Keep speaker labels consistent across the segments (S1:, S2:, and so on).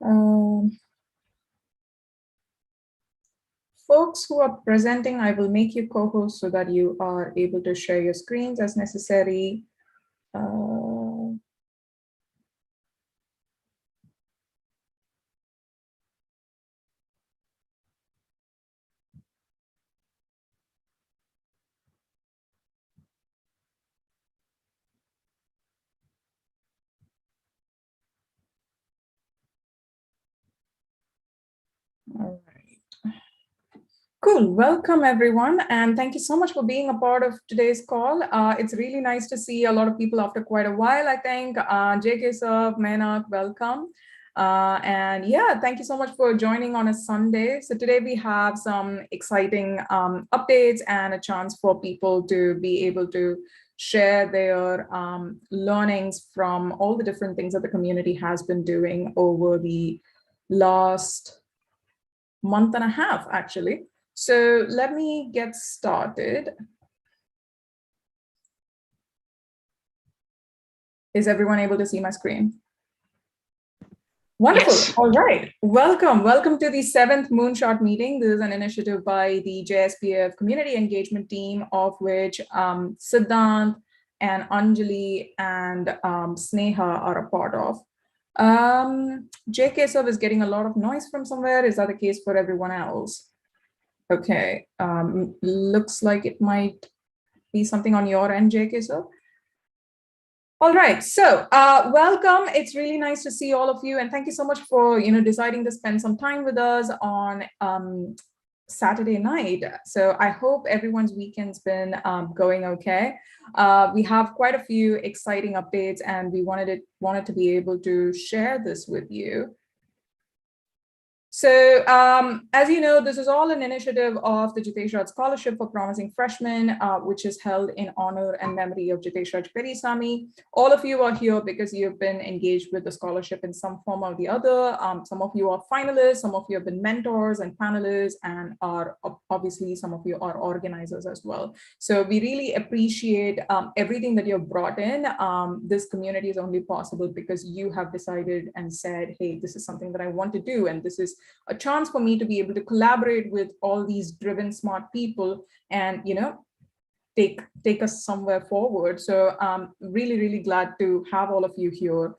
S1: Um, Folks who are presenting, I will make you co-host so that you are able to share your screens as necessary. All right. Cool. Welcome, everyone. And thank you so much for being a part of today's call. It's really nice to see a lot of people after quite a while, I think. JK Sir, Menak, welcome. And yeah, thank you so much for joining on a Sunday. So today we have some exciting updates and a chance for people to be able to share their learnings from all the different things that the community has been doing over the last month and a half, actually. So let me get started. Is everyone able to see my screen? Wonderful. Yes. All right. Welcome to the 7th Moonshot meeting. This is an initiative by the JSPF community engagement team, of which Siddhant and Anjali and Sneha are a part of. JK Sub is getting a lot of noise from somewhere. Is that the case for everyone else? Okay, looks like it might be something on your end, JK, sir. All right, so welcome. It's really nice to see all of you, and thank you so much for deciding to spend some time with us on Saturday night. So I hope everyone's weekend's been going okay. We have quite a few exciting updates, and we wanted to be able to share this with you. So as you know, this is all an initiative of the Jitesh Raj Scholarship for Promising Freshmen, which is held in honor and memory of Jitesh Raj Perisamy. All of you are here because you've been engaged with the scholarship in some form or the other. Some of you are finalists, some of you have been mentors and panelists, and are obviously some of you are organizers as well. So we really appreciate everything that you've brought in. This community is only possible because you have decided and said, hey, this is something that I want to do, and this is a chance for me to be able to collaborate with all these driven, smart people and, take us somewhere forward. So really, really glad to have all of you here.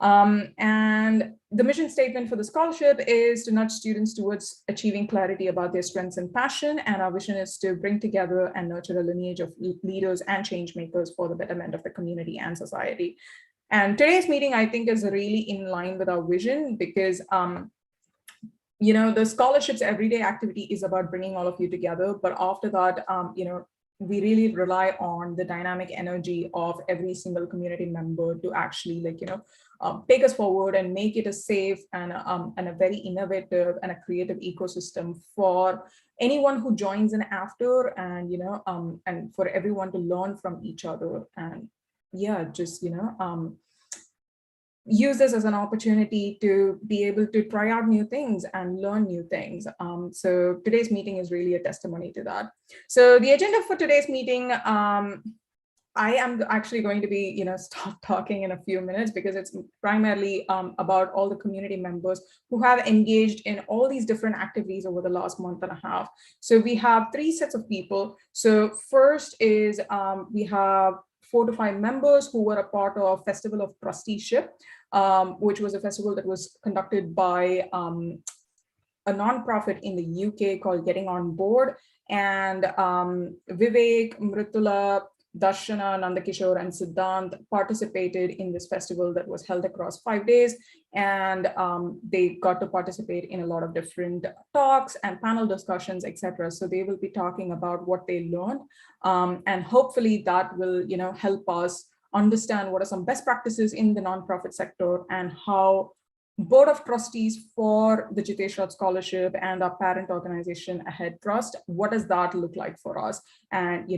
S1: And the mission statement for the scholarship is to nudge students towards achieving clarity about their strengths and passion. And our vision is to bring together and nurture a lineage of leaders and change makers for the betterment of the community and society. And today's meeting, I think, is really in line with our vision because the scholarship's everyday activity is about bringing all of you together. But after that, we really rely on the dynamic energy of every single community member to actually take us forward and make it a safe and a very innovative and a creative ecosystem for anyone who joins in after, and and for everyone to learn from each other. And yeah, just use this as an opportunity to be able to try out new things and learn new things. So today's meeting is really a testimony to that. So the agenda for today's meeting, I am actually going to be, stop talking in a few minutes because it's primarily about all the community members who have engaged in all these different activities over the last month and a half. So we have 3 sets of people. So first is we have 4 to 5 members who were a part of Festival of Trusteeship, which was a festival that was conducted by a nonprofit in the UK called Getting On Board. And Vivek, Mritula, Darshana, Nandakishore, and Siddhant participated in this festival that was held across 5 days. And they got to participate in a lot of different talks and panel discussions, etc. So they will be talking about what they learned. And hopefully that will, help us understand what are some best practices in the nonprofit sector and how Board of Trustees for the Jitesh Raj Scholarship and our parent organization Ahead Trust, what does that look like for us? And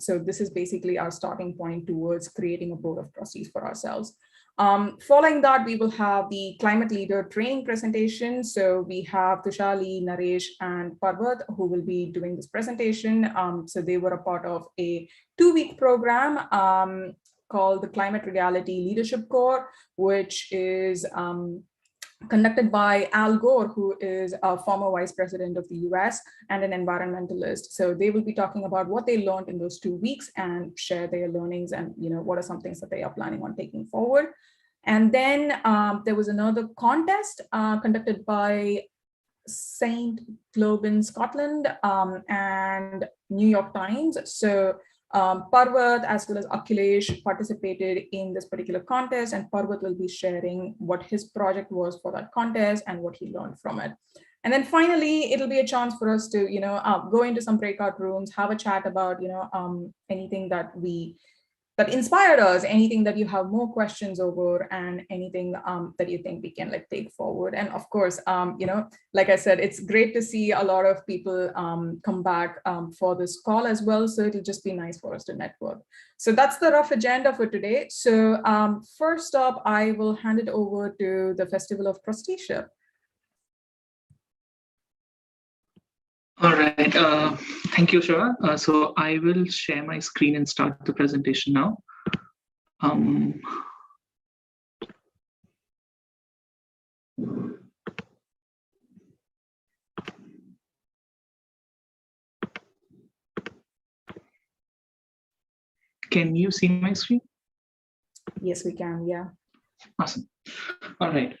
S1: so this is basically our starting point towards creating a Board of Trustees for ourselves. Following that, we will have the climate leader training presentation. So we have Tushali, Naresh, and Parvat who will be doing this presentation. So they were a part of a 2-week program called the Climate Reality Leadership Core, which is conducted by Al Gore, who is a former vice president of the US and an environmentalist. So they will be talking about what they learned in those 2 weeks and share their learnings and what are some things that they are planning on taking forward. And then there was another contest conducted by St. Globe in Scotland and New York Times. So Parvat as well as Akhilesh participated in this particular contest, and Parvat will be sharing what his project was for that contest and what he learned from it. And then finally, it'll be a chance for us to, go into some breakout rooms, have a chat about, anything that inspired us, anything that you have more questions over, and anything that you think we can take forward. And of course, like I said, it's great to see a lot of people come back for this call as well. So it'll just be nice for us to network. So that's the rough agenda for today. So first up, I will hand it over to the Festival of Trusteeship.
S2: All right, thank you, Shiva. So I will share my screen and start the presentation now. Can you see my screen?
S1: Yes, we can, yeah.
S2: Awesome. All right,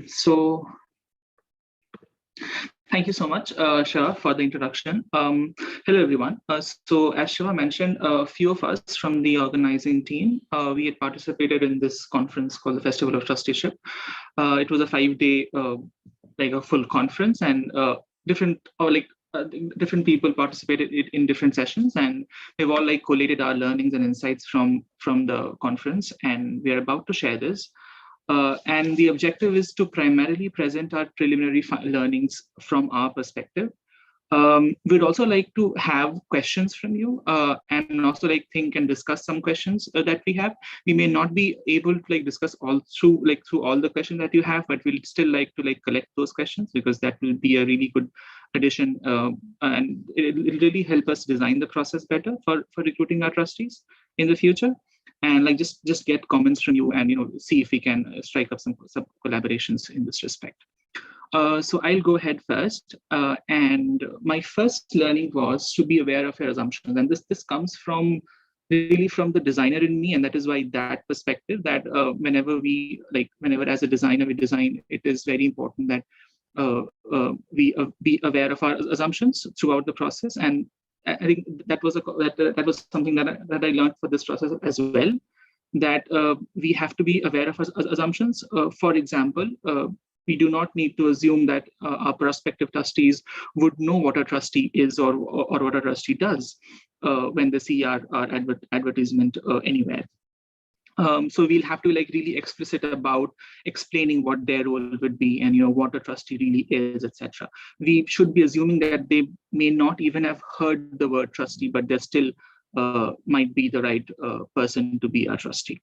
S2: so thank you so much, Shiva, for the introduction. Hello, everyone. So as Shiva mentioned, a few of us from the organizing team, we had participated in this conference called the Festival of Trusteeship. It was a 5-day, a full conference, and different people participated in different sessions, and we've all collated our learnings and insights from the conference, and we're about to share this. And the objective is to primarily present our preliminary learnings from our perspective. We'd also like to have questions from you and also think and discuss some questions that we have. We may not be able to discuss all through all the questions that you have, but we'll still like to collect those questions, because that will be a really good addition, and it'll really help us design the process better for recruiting our trustees in the future. And just get comments from you, and see if we can strike up some collaborations in this respect. So I'll go ahead first, and my first learning was to be aware of your assumptions, and this comes from the designer in me, and that is why that perspective that whenever as a designer we design, it is very important that we be aware of our assumptions throughout the process. And I think that was something that I learned for this process as well, that we have to be aware of assumptions. For example, we do not need to assume that our prospective trustees would know what a trustee is or what a trustee does when they see our advertisement anywhere. So we'll have to really explicit about explaining what their role would be, and what a trustee really is, etc. We should be assuming that they may not even have heard the word trustee, but they still might be the right person to be a trustee.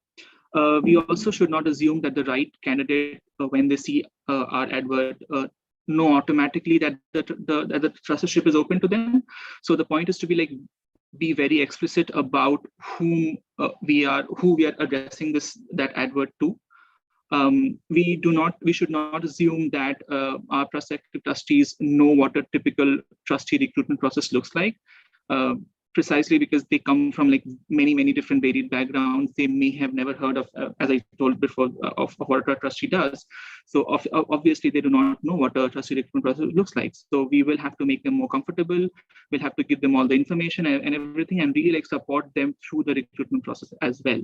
S2: We also should not assume that the right candidate, when they see our advert, know automatically that the trusteeship is open to them. So the point is to be very explicit about who we are addressing that advert to. We should not assume that our prospective trustees know what a typical trustee recruitment process looks like. Precisely because they come from many different varied backgrounds. They may have never heard of, as I told before, of what a trustee does. So obviously they do not know what a trustee recruitment process looks like. So we will have to make them more comfortable. We'll have to give them all the information and everything, and really support them through the recruitment process as well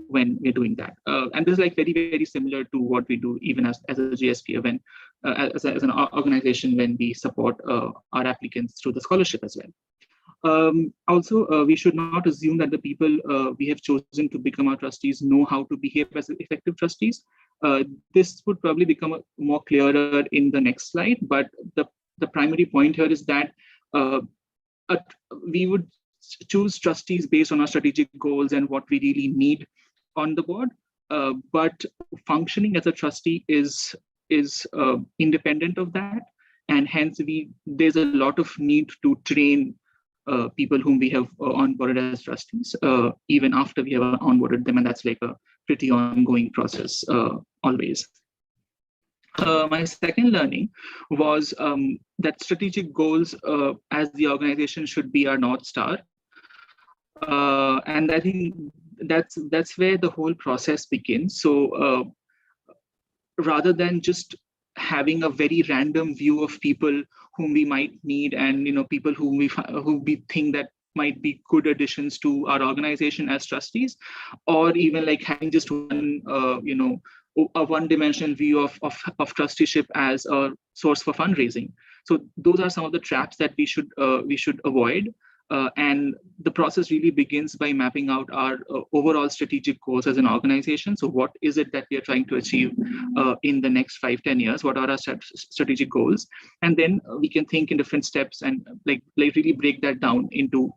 S2: when we're doing that. And this is very, very similar to what we do even as a GSP, when as an organization, when we support our applicants through the scholarship as well. Also, we should not assume that the people we have chosen to become our trustees know how to behave as effective trustees. This would probably become more clearer in the next slide, but the primary point here is that we would choose trustees based on our strategic goals and what we really need on the board. But functioning as a trustee is independent of that, and hence there's a lot of need to train people whom we have onboarded as trustees, even after we have onboarded them, and that's a pretty ongoing process always. My second learning was that strategic goals as the organization should be our North Star. And I think that's where the whole process begins. So rather than just having a very random view of people whom we might need, and people who we think that might be good additions to our organization as trustees, or even like having just one a one-dimensional view of trusteeship as a source for fundraising. So those are some of the traps that we should avoid. And the process really begins by mapping out our overall strategic goals as an organization. So what is it that we are trying to achieve in the next 5-10 years? What are our strategic goals? And then we can think in different steps and like really break that down into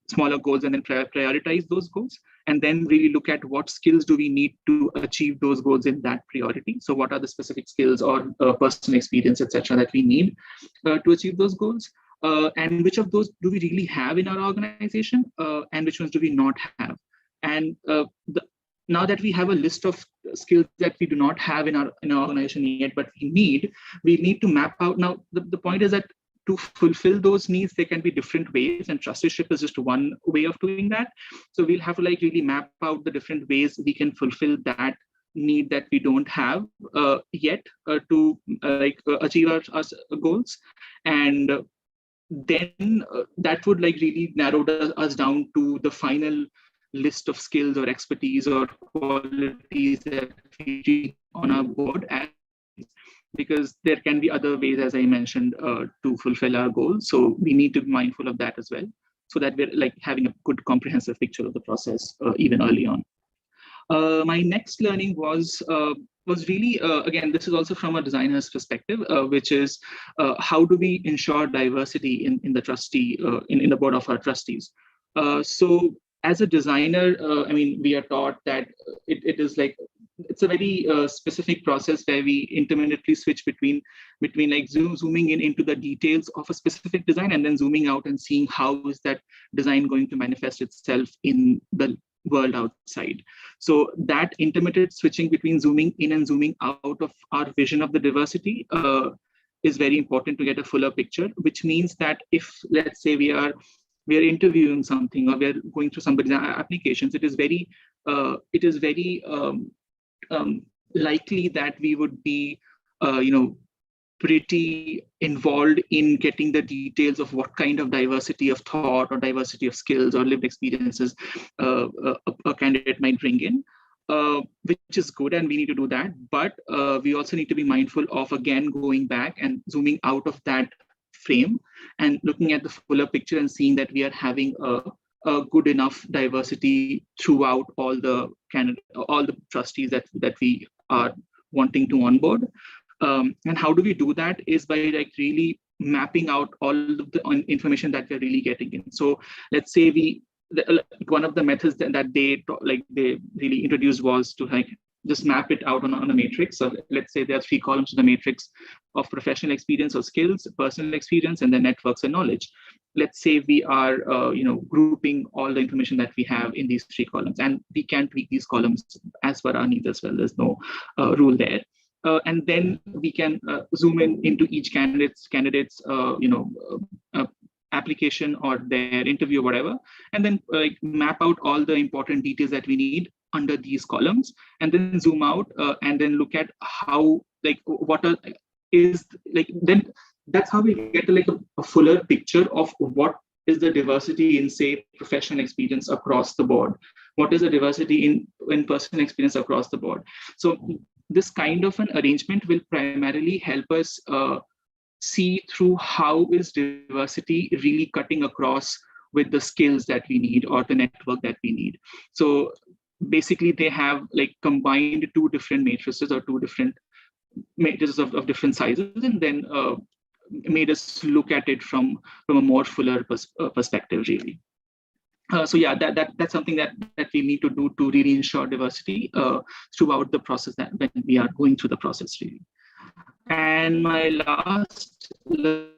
S2: smaller goals, and then prioritize those goals, and then really look at what skills do we need to achieve those goals in that priority. So what are the specific skills or personal experience, etc., that we need to achieve those goals, and which of those do we really have in our organization, and which ones do we not have. And now that we have a list of skills that we do not have in our organization yet, but we need to map out. Now the point is that to fulfill those needs, there can be different ways, and trusteeship is just one way of doing that. So we'll have to like really map out the different ways we can fulfill that need that we don't have yet to achieve our goals. And then that would like really narrow us down to the final list of skills or expertise or qualities that we need on our board, because there can be other ways, as I mentioned, to fulfill our goals. So we need to be mindful of that as well, so that we're like having a good comprehensive picture of the process even early on. My next learning was really, again, this is also from a designer's perspective, which is how do we ensure diversity in the trustee, in the board of our trustees. So as a designer, I mean, we are taught that it is like, it's a very specific process where we intermittently switch between like zooming into the details of a specific design, and then zooming out and seeing how is that design going to manifest itself in the world outside. So that intermittent switching between zooming in and zooming out of our vision of the diversity is very important to get a fuller picture, which means that if, let's say, we are interviewing something, or we're going through somebody's applications, it is very likely that we would be pretty involved in getting the details of what kind of diversity of thought or diversity of skills or lived experiences a candidate might bring in, which is good, and we need to do that. But we also need to be mindful of, again, going back and zooming out of that frame and looking at the fuller picture and seeing that we are having a good enough diversity throughout all the trustees that we are wanting to onboard. And how do we do that is by like really mapping out all of the information that we're really getting in. So let's say one of the methods that they really introduced was to like just map it out on a matrix. So let's say there are 3 columns in the matrix of professional experience or skills, personal experience, and then networks and knowledge. Let's say we are grouping all the information that we have in these 3 columns, and we can tweak these columns as per our needs as well. There's no rule there. And then we can zoom into each candidate's application or their interview or whatever, and then map out all the important details that we need under these columns, and then zoom out and then look at how then that's how we get a fuller picture of what is the diversity in, say, professional experience across the board. What is the diversity in personal experience across the board? So this kind of an arrangement will primarily help us see through how is diversity really cutting across with the skills that we need or the network that we need. So basically they have like combined 2 different matrices or 2 different matrices of different sizes, and then made us look at it from a more fuller perspective, really. So yeah, that's something that we need to do to really ensure diversity throughout the process that when we are going through the process, really. And my last, what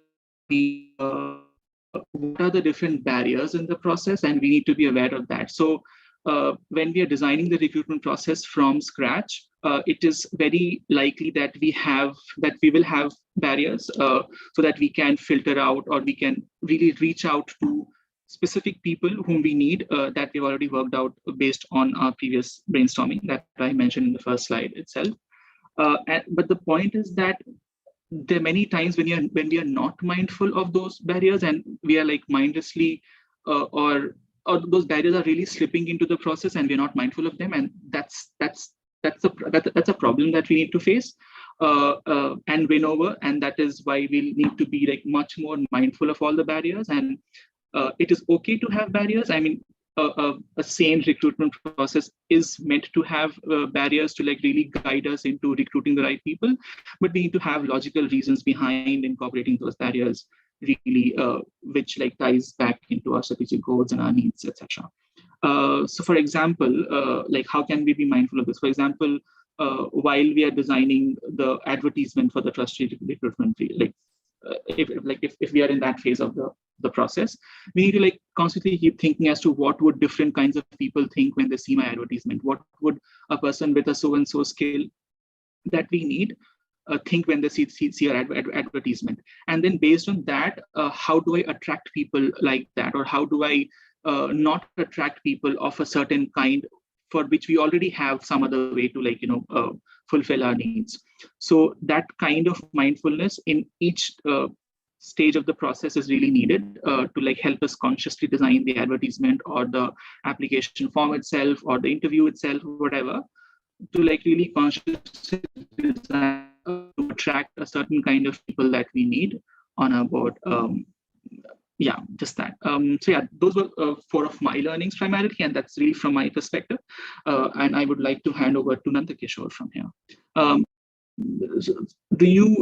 S2: are the different barriers in the process, and we need to be aware of that. So when we are designing the recruitment process from scratch, it is very likely that we will have barriers, so that we can filter out, or we can really reach out to specific people whom we need, that we've already worked out based on our previous brainstorming that I mentioned in the first slide itself. But the point is that there are many times when we are not mindful of those barriers, and we are like mindlessly, or those barriers are really slipping into the process, and we're not mindful of them, and that's a problem that we need to face, and win over. And that is why we need to be like much more mindful of all the barriers. And it is okay to have barriers. I mean, a sane recruitment process is meant to have barriers to like really guide us into recruiting the right people, but we need to have logical reasons behind incorporating those barriers, really, which like ties back into our strategic goals and our needs, etc. So for example, like how can we be mindful of this? For example, while we are designing the advertisement for the trustee recruitment field, like if we are in that phase of the process, we need to like constantly keep thinking as to what would different kinds of people think when they see my advertisement. What would a person with a so and so skill that we need think when they see our advertisement? And then based on that, how do I attract people like that, or how do I not attract people of a certain kind for which we already have some other way to like fulfill our needs? So that kind of mindfulness in each stage of the process is really needed to like help us consciously design the advertisement or the application form itself or the interview itself, whatever, to like really consciously design to attract a certain kind of people that we need on our board. Yeah, just that. So yeah, those were four of my learnings primarily, and that's really from my perspective. And I would like to hand over to Nandakishore from here. Do you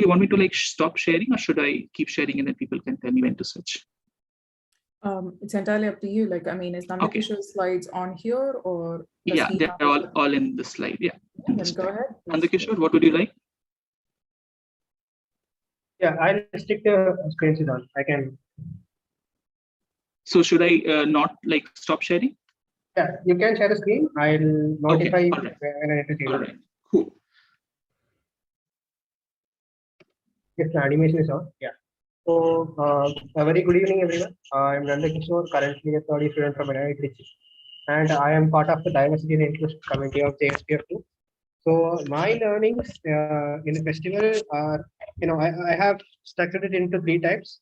S2: want me to like stop sharing, or should I keep sharing and then people can tell me when to switch?
S1: It's entirely up to you. Like, I mean, is Nandakishore's slides on here, or
S2: yeah, they're all in the slide. Yeah.
S1: Then go ahead.
S2: Nandakishore, what would you like?
S3: Yeah, I'll stick to screen is on. I can.
S2: So should I not like stop sharing?
S3: Yeah, you can share the screen. I'll notify you when I need to see.
S2: All right, cool.
S3: Yes, the animation is on. Yeah. So, a very good evening, everyone. I'm Nandakishore, currently a third student from NIT Trichy, and I am part of the Diversity and Inclusion Committee of JSPF2. So, my learnings in the festival are, I have structured it into 3 types: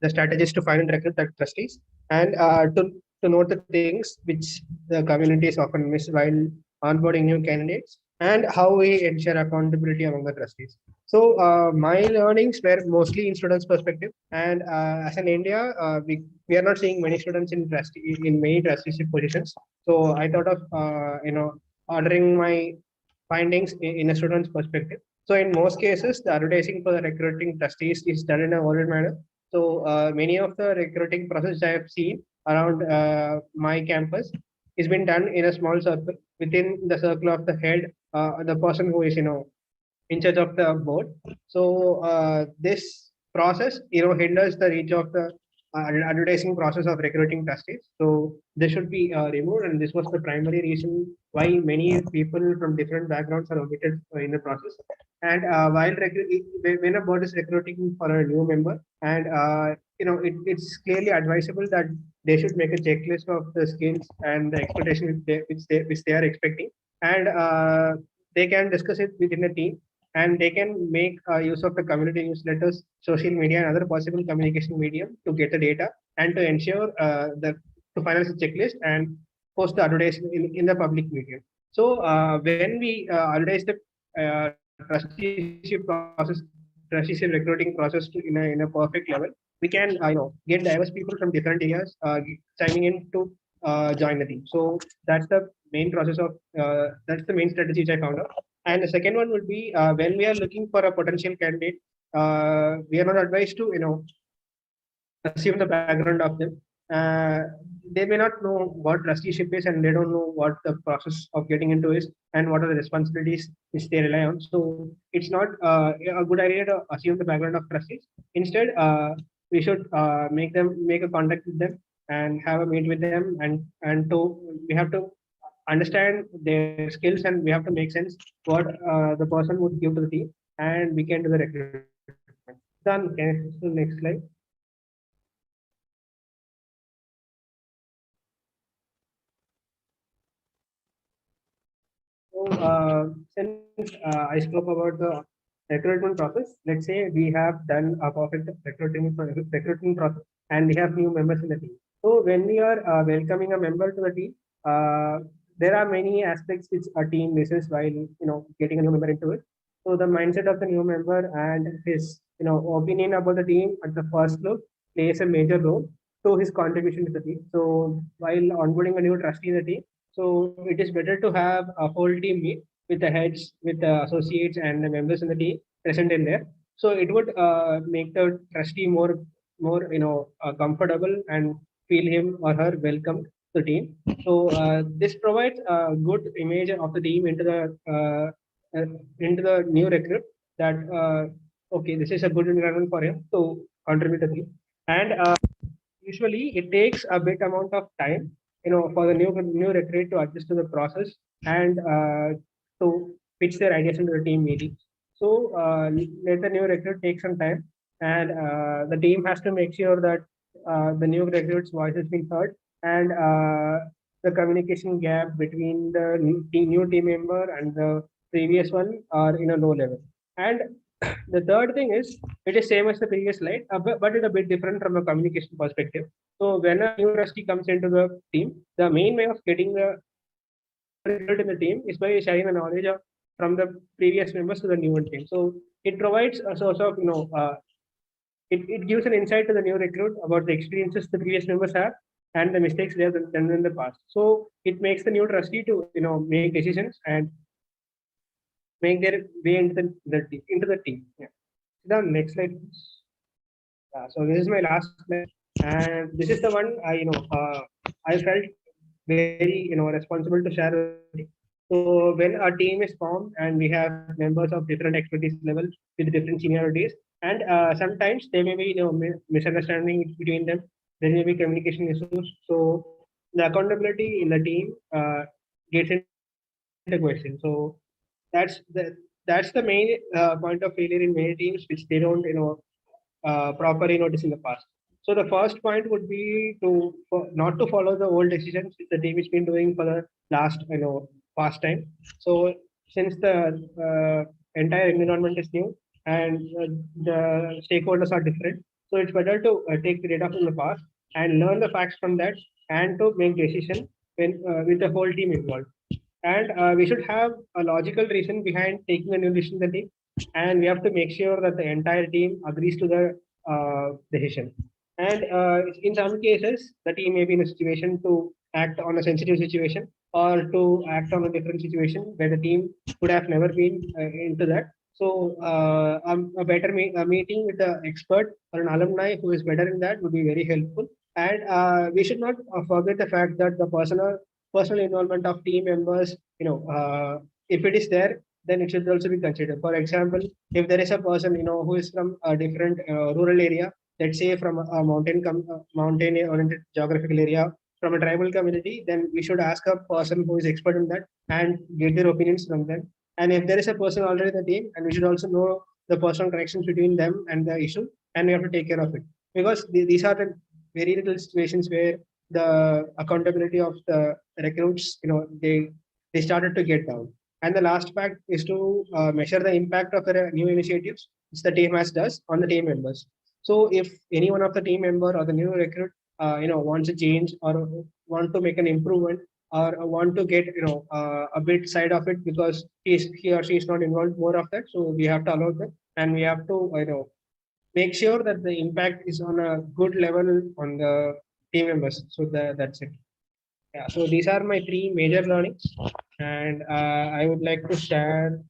S3: the strategies to find and recruit the trustees, and to note the things which the communities often miss while onboarding new candidates, and how we ensure accountability among the trustees. So my learnings were mostly in students' perspective, and as in India, we are not seeing many students in many trusteeship positions. So I thought of ordering my findings in a student's perspective. So in most cases, the advertising for the recruiting trustees is done in a voluntary manner. So many of the recruiting process I have seen around my campus is been done in a small circle within the circle of the head, the person who is in charge of the board. So this process hinders the reach of the advertising process of recruiting trustees. So this should be removed, and this was the primary reason why many people from different backgrounds are omitted in the process. And while when a board is recruiting for a new member, and it's clearly advisable that they should make a checklist of the skills and the expectation which they are expecting, and they can discuss it within the team, and they can make use of the community newsletters, social media, and other possible communication medium to get the data and to ensure to finalize the checklist and post the advertisement in the public medium. So when we advertise the trusteeship recruiting process in a perfect level, we can get diverse people from different areas chiming in to join the team. So that's the main process of that's the main strategy which I found out. And the second one would be when we are looking for a potential candidate, we are not advised to assume the background of them. They may not know what trusteeship is, and they don't know what the process of getting into is, and what are the responsibilities which they rely on. So it's not a good idea to assume the background of trustees. Instead, we should make a contact with them and have a meet with them, and we have to understand their skills, and we have to make sense what the person would give to the team, and we can do the recruitment. Done. Can I switch to the next slide? So, since I spoke about the recruitment process, let's say we have done a perfect recruitment process, and we have new members in the team. So, when we are welcoming a member to the team, there are many aspects which a team misses while getting a new member into it. So, the mindset of the new member and his opinion about the team at the first look plays a major role to his contribution to the team. So, while onboarding a new trustee in the team, so it is better to have a whole team meet with the heads, with the associates and the members in the team present in there. So it would make the trustee more comfortable and feel him or her welcome to the team. So this provides a good image of the team into the new recruit that okay, this is a good environment for him to contribute to the team. And usually it takes a bit amount of time for the new recruit to adjust to the process and to pitch their ideas into the team meeting. So let the new recruit take some time, and the team has to make sure that the new recruit's voice has been heard, and the communication gap between the new team member and the previous one are in a low level. And the third thing is it is same as the previous slide, but it's a bit different from a communication perspective. So when a new trustee comes into the team, the main way of getting the recruit in the team is by sharing the knowledge from the previous members to the new team. So it provides a source of it gives an insight to the new recruit about the experiences the previous members have and the mistakes they have done in the past. So it makes the new trustee to make decisions and make their way into the team. Yeah. The next slide, please. So this is my last slide, and this is the one I felt very responsible to share with you. So when our team is formed and we have members of different expertise level with different seniorities, and sometimes there may be misunderstanding between them. There may be communication issues. So the accountability in the team gets into question. So that's the main point of failure in many teams, which they don't properly notice in the past. So the first point would be not to follow the old decisions the team has been doing for the last past time. So since the entire environment is new and the stakeholders are different, so it's better to take the data from the past and learn the facts from that and to make decision when with the whole team involved. And we should have a logical reason behind taking a new decision in the team, and we have to make sure that the entire team agrees to the decision. And in some cases, the team may be in a situation to act on a sensitive situation or to act on a different situation where the team would have never been into that. So a better a meeting with the expert or an alumni who is better in that would be very helpful. And we should not forget the fact that the personal involvement of team members, if it is there, then it should also be considered. For example, if there is a person, who is from a different rural area, let's say from a mountain-oriented geographical area, from a tribal community, then we should ask a person who is expert in that and get their opinions from them. And if there is a person already in the team, and we should also know the personal connections between them and the issue, and we have to take care of it. Because these are the very little situations where the accountability of the recruits, they started to get down. And the last fact is to measure the impact of the new initiatives which the team has does on the team members. So if any one of the team member or the new recruit, wants to change or want to make an improvement or want to get, a bit side of it because he or she is not involved more of that. So we have to allow that, and we have to, make sure that the impact is on a good level on the team members. So that's it. Yeah. So these are my three major learnings, and I would like to share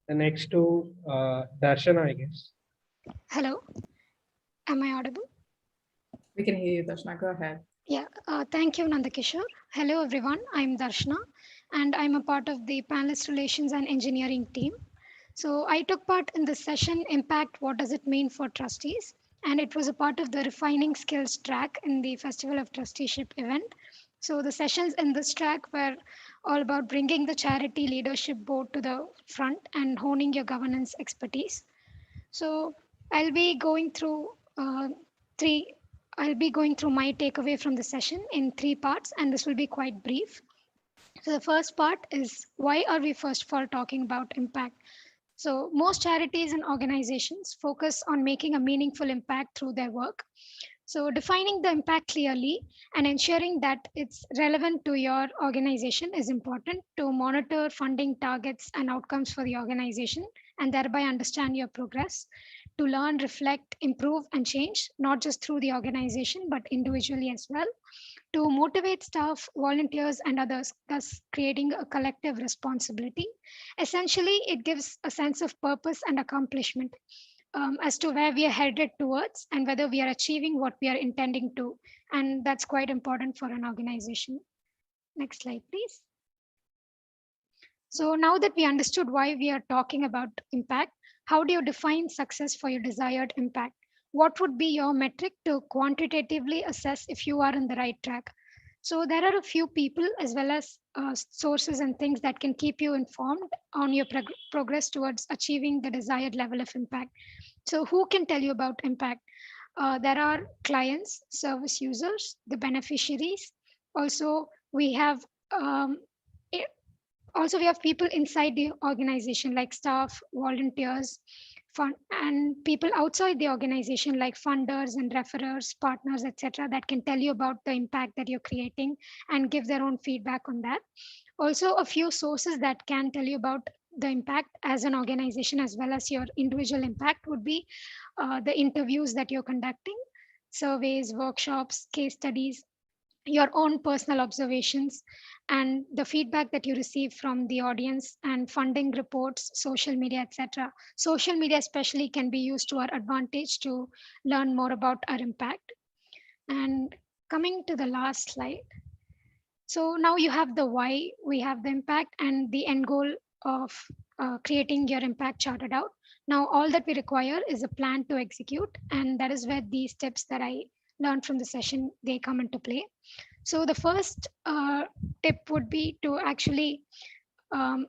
S3: the next to Darshana, I guess.
S4: Hello, am I audible?
S1: We can hear you, Darshana. Go ahead.
S4: Yeah, thank you, Nandakishore. Hello, everyone. I'm Darshana, and I'm a part of the Panelist Relations and Engineering team. So I took part in this session, Impact, What Does It Mean for Trustees? And it was a part of the Refining Skills track in the Festival of Trusteeship event. So the sessions in this track were all about bringing the charity leadership board to the front and honing your governance expertise. So I'll be going through three. I'll be going through my takeaway from the session in three parts, and this will be quite brief. So the first part is why are we first of all talking about impact? So most charities and organizations focus on making a meaningful impact through their work. So defining the impact clearly and ensuring that it's relevant to your organization is important to monitor funding targets and outcomes for the organization and thereby understand your progress, to learn, reflect, improve, and change, not just through the organization, but individually as well, to motivate staff, volunteers, and others, thus creating a collective responsibility. Essentially, it gives a sense of purpose and accomplishment as to where we are headed towards and whether we are achieving what we are intending to. And that's quite important for an organization. Next slide, please. So now that we understood why we are talking about impact, how do you define success for your desired impact? What would be your metric to quantitatively assess if you are on the right track? So there are a few people as well as sources and things that can keep you informed on your progress towards achieving the desired level of impact. So who can tell you about impact? There are clients, service users, the beneficiaries. Also, we have i- also we have people inside the organization like staff, volunteers, fund, and people outside the organization like funders and referrers, partners, etc., that can tell you about the impact that you're creating and give their own feedback on that. Also, a few sources that can tell you about the impact as an organization as well as your individual impact would be the interviews that you're conducting, surveys, workshops, case studies, your own personal observations, and the feedback that you receive from the audience, and funding reports, social media, etc. Social media especially can be used to our advantage to learn more about our impact. And coming to the last slide, so now you have the why, we have the impact and the end goal of creating your impact charted out. Now all that we require is a plan to execute, and that is where these tips that I learned from the session, they come into play. So the first tip would be to actually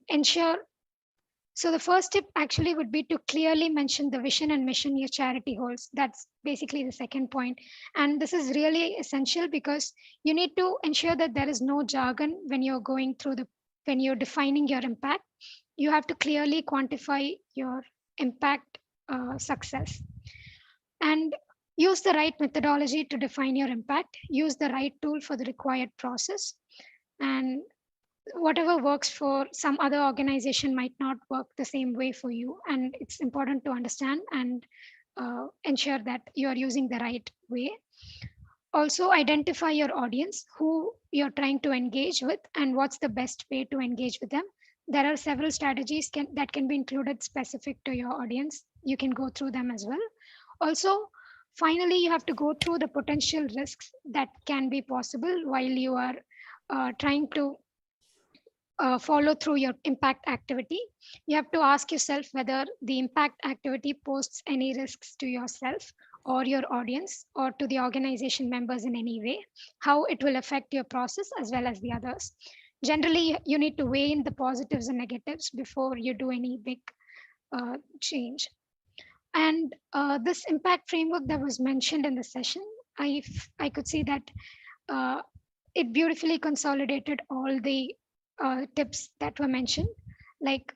S4: ensure. So the first tip actually would be to clearly mention the vision and mission your charity holds. That's basically the second point. And this is really essential because you need to ensure that there is no jargon when you're going through when you're defining your impact. You have to clearly quantify your impact success. And use the right methodology to define your impact, use the right tool for the required process, and whatever works for some other organization might not work the same way for you, and it's important to understand and ensure that you are using the right way. Also identify your audience, who you're trying to engage with and what's the best way to engage with them. There are several strategies that can be included specific to your audience. You can go through them as well. Also, finally, you have to go through the potential risks that can be possible while you are trying to follow through your impact activity. You have to ask yourself whether the impact activity poses any risks to yourself or your audience or to the organization members in any way, how it will affect your process as well as the others. Generally, you need to weigh in the positives and negatives before you do any big change. And this impact framework that was mentioned in the session, I could see that it beautifully consolidated all the tips that were mentioned. Like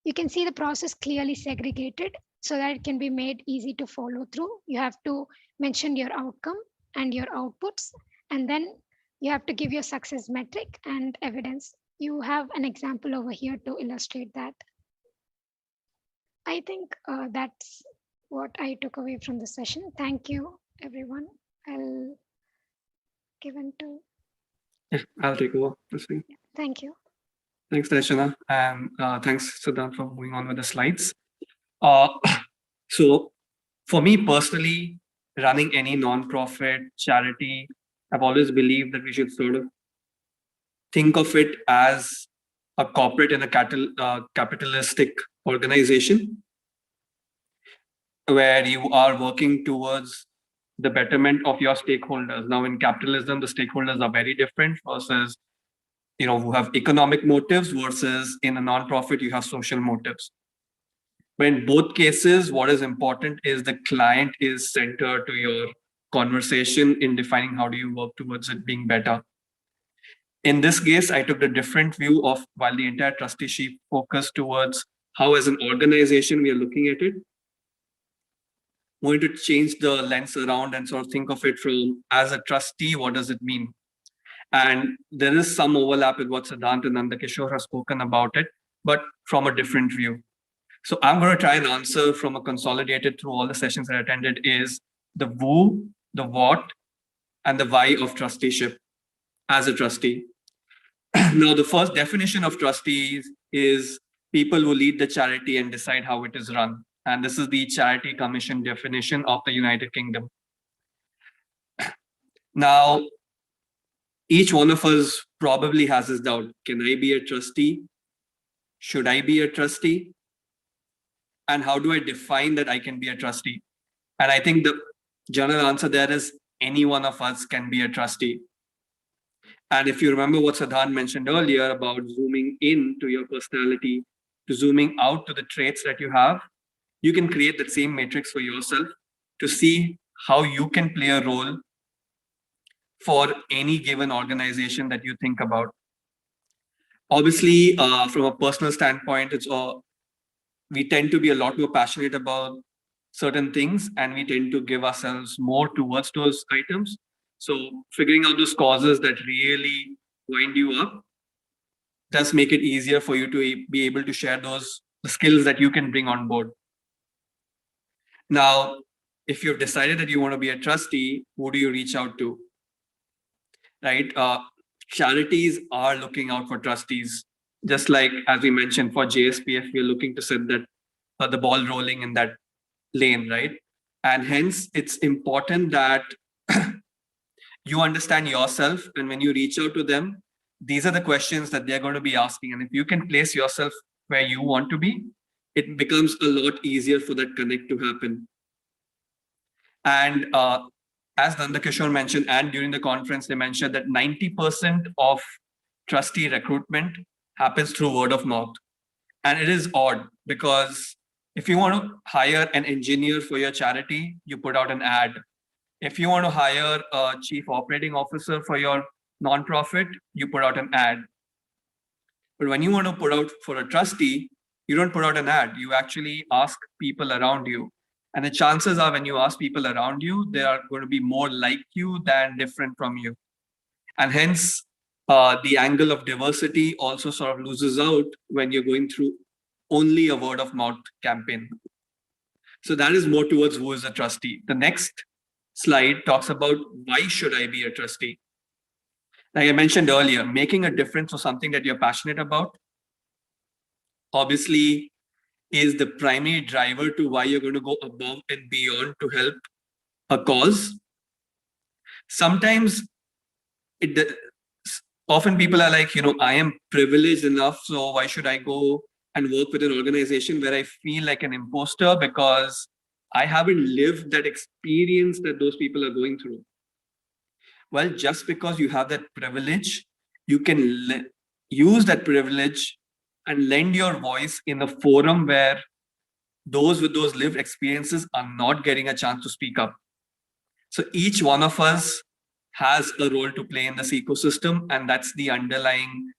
S4: you can see the process clearly segregated so that it can be made easy to follow through. You have to mention your outcome and your outputs, and then you have to give your success metric and evidence. You have an example over here to illustrate that. I think that's what I took away from the session. Thank you, everyone. I'll give into.
S5: Yeah, I'll take over.
S4: Thank you.
S5: Thanks, Darshana, and thanks, Siddharth, for moving on with the slides. Uh, so, for me personally, running any non-profit charity, I've always believed that we should sort of think of it as a corporate and a capitalistic organization where you are working towards the betterment of your stakeholders. Now, in capitalism, the stakeholders are very different versus, who have economic motives versus in a nonprofit, you have social motives. But in both cases, what is important is the client is centered to your conversation in defining how do you work towards it being better. In this case, I took the different view of while the entire trusteeship focused towards how as an organization we are looking at it, wanted to change the lens around and sort of think of it from as a trustee, what does it mean? And there is some overlap with what Siddhant and Nandakishore have spoken about it, but from a different view. So I'm going to try and answer from a consolidated through all the sessions I attended is the who, the what, and the why of trusteeship as a trustee. Now, the first definition of trustees is people who lead the charity and decide how it is run. And this is the Charity Commission definition of the United Kingdom. Now, each one of us probably has this doubt. Can I be a trustee? Should I be a trustee? And how do I define that I can be a trustee? And I think the general answer there is any one of us can be a trustee. And if you remember what Siddhant mentioned earlier about zooming in to your personality, to zooming out to the traits that you have, you can create that same matrix for yourself to see how you can play a role for any given organization that you think about. Obviously, from a personal standpoint, we tend to be a lot more passionate about certain things and we tend to give ourselves more towards those items. So figuring out those causes that really wind you up does make it easier for you to be able to share the skills that you can bring on board. Now, if you've decided that you want to be a trustee, who do you reach out to? Right? Charities are looking out for trustees. Just like, as we mentioned, for JSPF, we're looking to set that the ball rolling in that lane, right? And hence, it's important that you understand yourself. And when you reach out to them, these are the questions that they're going to be asking. And if you can place yourself where you want to be, it becomes a lot easier for that connect to happen. And as Nandakishore mentioned, and during the conference, they mentioned that 90% of trustee recruitment happens through word of mouth. And it is odd because if you want to hire an engineer for your charity, you put out an ad. If you want to hire a chief operating officer for your nonprofit, you put out an ad. But when you want to put out for a trustee, you don't put out an ad. You actually ask people around you. And the chances are when you ask people around you, they are going to be more like you than different from you. And hence, the angle of diversity also sort of loses out when you're going through only a word of mouth campaign. So that is more towards who is a trustee. The next slide talks about why should I be a trustee? Like I mentioned earlier, making a difference for something that you're passionate about obviously is the primary driver to why you're going to go above and beyond to help a cause. Sometimes often people are like, I am privileged enough, so why should I go and work with an organization where I feel like an imposter because I haven't lived that experience that those people are going through. Well, just because you have that privilege, you can use that privilege and lend your voice in a forum where those with those lived experiences are not getting a chance to speak up. So each one of us has a role to play in this ecosystem, and that's the underlying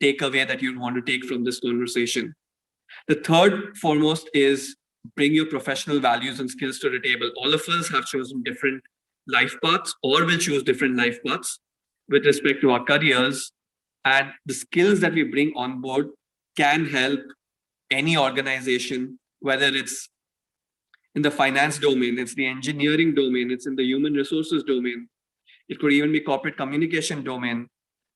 S5: takeaway that you'd want to take from this conversation. The third foremost is bring your professional values and skills to the table. All of us have chosen different life paths or will choose different life paths with respect to our careers, and the skills that we bring on board can help any organization, whether it's in the finance domain, it's the engineering domain, it's in the human resources domain, it could even be corporate communication domain.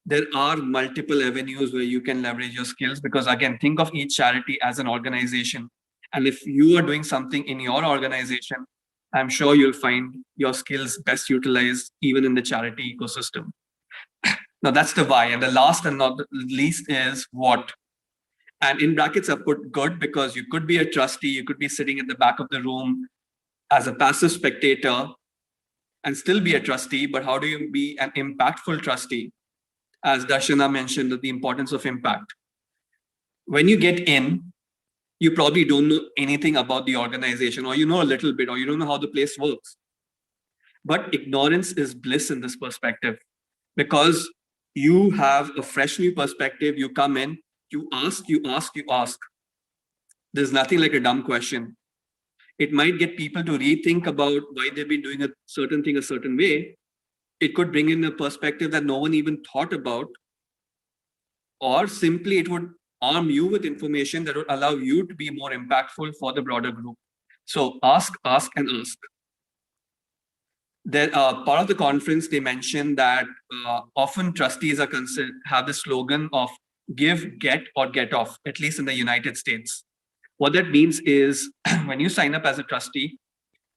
S5: There are multiple avenues where you can leverage your skills because, again, think of each charity as an organization. And if you are doing something in your organization, I'm sure you'll find your skills best utilized even in the charity ecosystem. Now, that's the why. And the last and not the least is what. And in brackets, I put good because you could be a trustee, you could be sitting in the back of the room as a passive spectator, and still be a trustee, but how do you be an impactful trustee? As Darshana mentioned, the importance of impact. When you get in, you probably don't know anything about the organization, or you know a little bit, or you don't know how the place works. But ignorance is bliss in this perspective, because you have a fresh new perspective. You come in, you ask. There's nothing like a dumb question. It might get people to rethink about why they've been doing a certain thing a certain way. It could bring in a perspective that no one even thought about, or simply it would arm you with information that would allow you to be more impactful for the broader group. So ask, and ask. There, part of the conference, they mentioned that often trustees are have the slogan of give, get, or get off, at least in the United States. What that means is when you sign up as a trustee,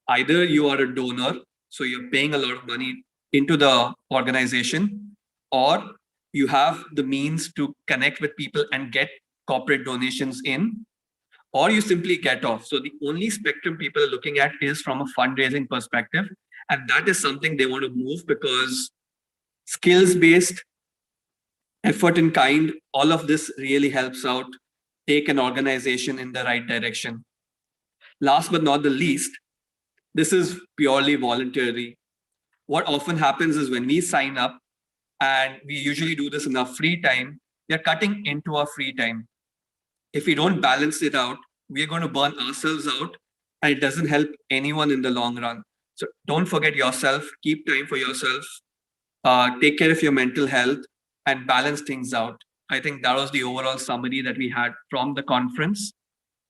S5: either you are a donor, so you're paying a lot of money into the organization, or you have the means to connect with people and get corporate donations in, or you simply get off. So the only spectrum people are looking at is from a fundraising perspective. And that is something they want to move, because skills-based, effort in kind, all of this really helps out take an organization in the right direction. Last but not the least, this is purely voluntary. What often happens is when we sign up, and we usually do this in our free time, we are cutting into our free time. If we don't balance it out, we are going to burn ourselves out, and it doesn't help anyone in the long run. So don't forget yourself, keep time for yourself, take care of your mental health, and balance things out. I think that was the overall summary that we had from the conference.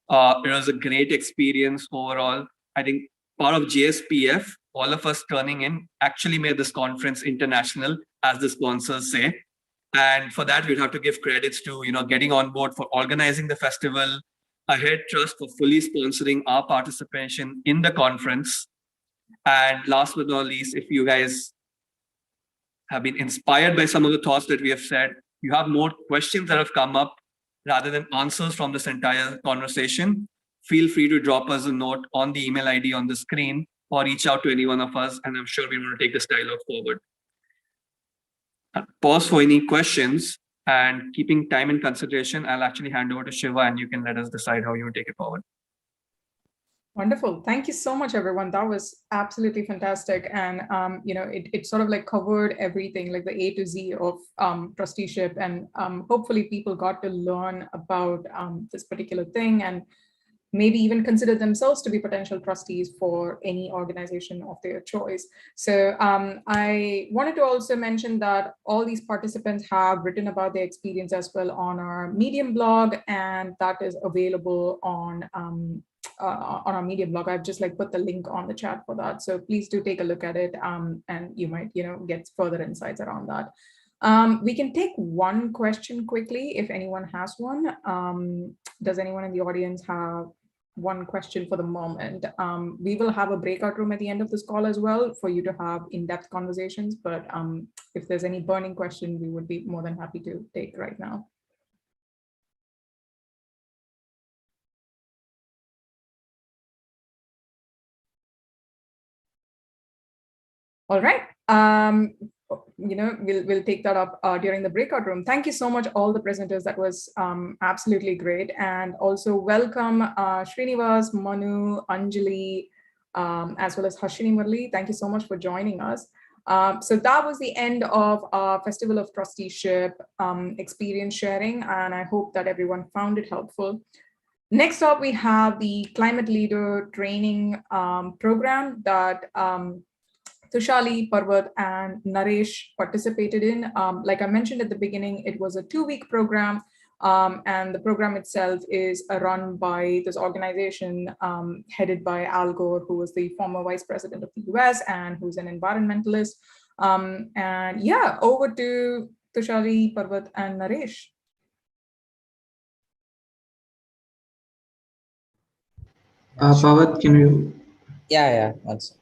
S5: It was a great experience overall. I think part of JSPF, all of us turning in, actually made this conference international, as the sponsors say. And for that, we'd have to give credits to, getting on board for organizing the festival, Ahead Trust for fully sponsoring our participation in the conference. And last but not least, if you guys have been inspired by some of the thoughts that we have said, you have more questions that have come up rather than answers from this entire conversation, feel free to drop us a note on the email ID on the screen, or reach out to any one of us, and I'm sure we want to take this dialogue forward. I'll pause for any questions, and keeping time in consideration, I'll actually hand over to Shiva, and you can let us decide how you take it forward.
S1: Wonderful. Thank you so much, everyone. That was absolutely fantastic. And, it sort of like covered everything, like the A to Z of trusteeship. And hopefully people got to learn about this particular thing, and maybe even consider themselves to be potential trustees for any organization of their choice. So I wanted to also mention that all these participants have written about their experience as well on our Medium blog, and that is available on our Medium blog. I've just put the link on the chat for that. So please do take a look at it, and you might, get further insights around that. We can take one question quickly if anyone has one. Does anyone in the audience have one question for the moment? We will have a breakout room at the end of this call as well for you to have in-depth conversations. But if there's any burning question, we would be more than happy to take right now. All right. We'll take that up during the breakout room. Thank you so much, all the presenters. That was absolutely great. And also welcome Srinivas, Manu, Anjali, as well as Hashini Murli. Thank you so much for joining us. So that was the end of our Festival of Trusteeship experience sharing, and I hope that everyone found it helpful. Next up, we have the Climate Leader Training program that Tushali, Parvat, and Naresh participated in. Like I mentioned at the beginning, it was a 2-week program, and the program itself is run by this organization headed by Al Gore, who was the former vice president of the US and who's an environmentalist. And yeah, over to Tushali, Parvat, and Naresh.
S6: Pavat, can you? Yeah, one second.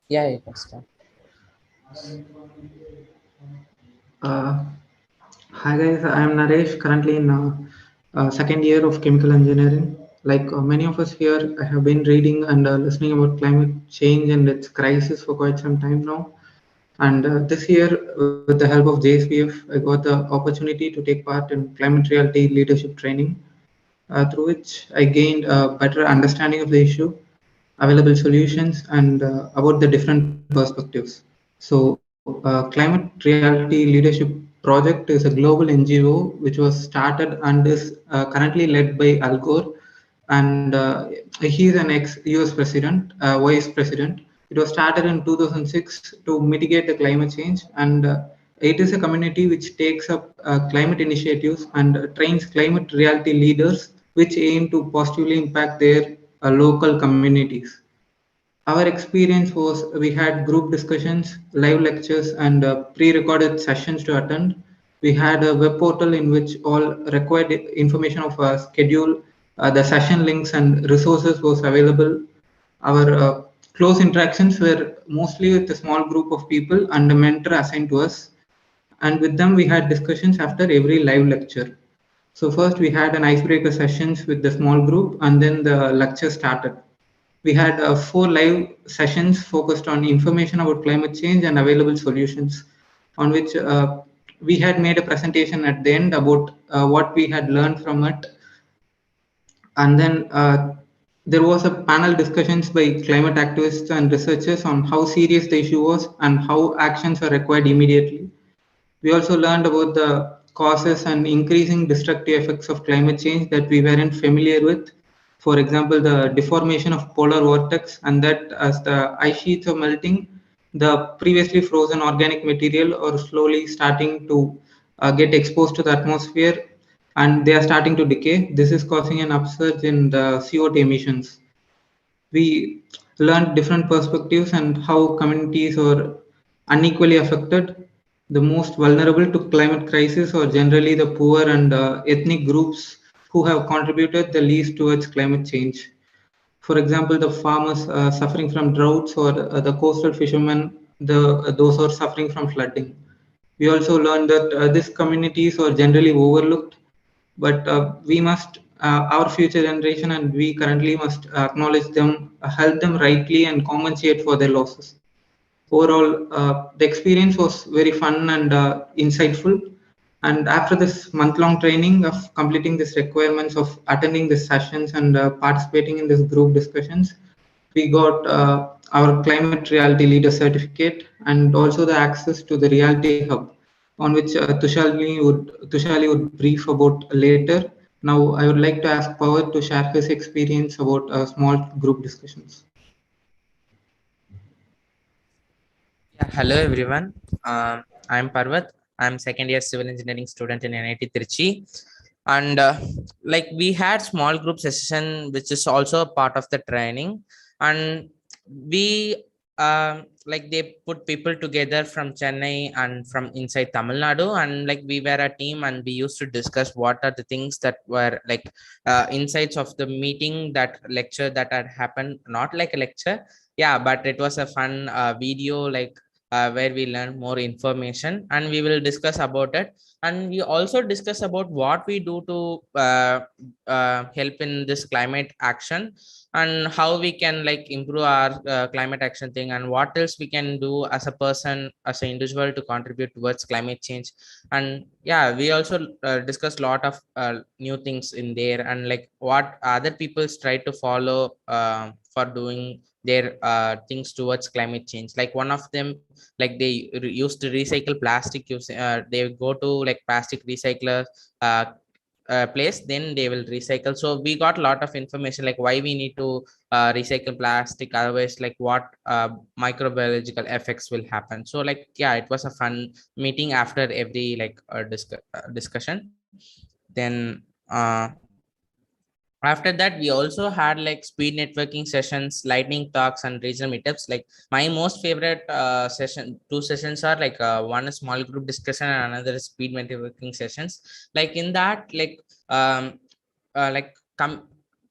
S7: Yeah, you can start.
S6: Uh, Hi guys, I am Naresh, currently in second year of chemical engineering. Like many of us here, I have been reading and listening about climate change and its crisis for quite some time now. And this year, with the help of JSPF, I got the opportunity to take part in climate reality leadership training, through which I gained a better understanding of the issue, available solutions, and about the different perspectives. So, Climate Reality Leadership Project is a global NGO which was started and is currently led by Al Gore, and he is an ex-US president, vice president. It was started in 2006 to mitigate the climate change, and it is a community which takes up climate initiatives and trains climate reality leaders, which aim to positively impact their local communities. Our experience was we had group discussions, live lectures, and pre-recorded sessions to attend. We had a web portal in which all required information of our schedule, the session links, and resources was available. Our close interactions were mostly with a small group of people and a mentor assigned to us. And with them, we had discussions after every live lecture. So first we had an icebreaker sessions with the small group, and then the lecture started. We had four live sessions focused on information about climate change and available solutions, on which we had made a presentation at the end about what we had learned from it. And then there was a panel discussions by climate activists and researchers on how serious the issue was and how actions are required immediately. We also learned about the causes and increasing destructive effects of climate change that we weren't familiar with. For example, the deformation of polar vortex, and that as the ice sheets are melting, the previously frozen organic material are slowly starting to get exposed to the atmosphere, and they are starting to decay. This is causing an upsurge in the CO2 emissions. We learned different perspectives and how communities are unequally affected. The most vulnerable to climate crisis are generally the poor and ethnic groups who have contributed the least towards climate change. For example, the farmers suffering from droughts, or the coastal fishermen, those who are suffering from flooding. We also learned that these communities are generally overlooked, but we must, our future generation and we currently must acknowledge them, help them rightly, and compensate for their losses. Overall, the experience was very fun and insightful. And after this month-long training of completing these requirements of attending these sessions and participating in these group discussions, we got our climate reality leader certificate and also the access to the reality hub, on which Tushali would brief about later. Now, I would like to ask Pawan to share his experience about small group discussions.
S7: Yeah, hello everyone. I'm Parvat. I'm second year civil engineering student in NIT Trichy, and like we had small group session, which is also a part of the training, and we like they put people together from Chennai and from inside Tamil Nadu, and like we were a team, and we used to discuss what are the things that were like insights of the meeting, that lecture that had happened, not like a lecture, yeah, but it was a fun video, like where we learn more information, and we will discuss about it. And we also discuss about what we do to help in this climate action, and how we can like improve our climate action thing, and what else we can do as a person, as an individual, to contribute towards climate change. And yeah, we also discuss a lot of new things in there, and like what other people try to follow for doing their things towards climate change. Like one of them, like they used to recycle plastic, use they go to like plastic recycler uh, place, then they will recycle. So we got a lot of information, like why we need to recycle plastic, otherwise like what microbiological effects will happen. So like yeah, it was a fun meeting after every like discussion. Then after that, we also had like speed networking sessions, lightning talks, and regional meetups. Like my most favorite two sessions are like one is small group discussion and another is speed networking sessions. Like in that, like like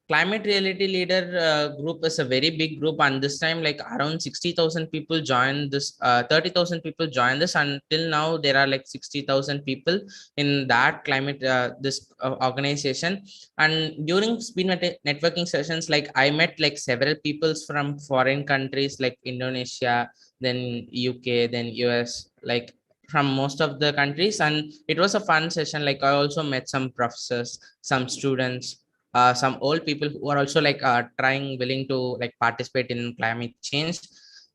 S7: climate reality leader group is a very big group, and this time like around 60,000 people joined this, 30,000 people joined this. Until now there are like 60,000 people in that climate this organization. And during networking sessions, like I met like several peoples from foreign countries like Indonesia, then UK, then US, like from most of the countries. And it was a fun session. Like I also met some professors, some students, some old people who are also like trying willing to like participate in climate change.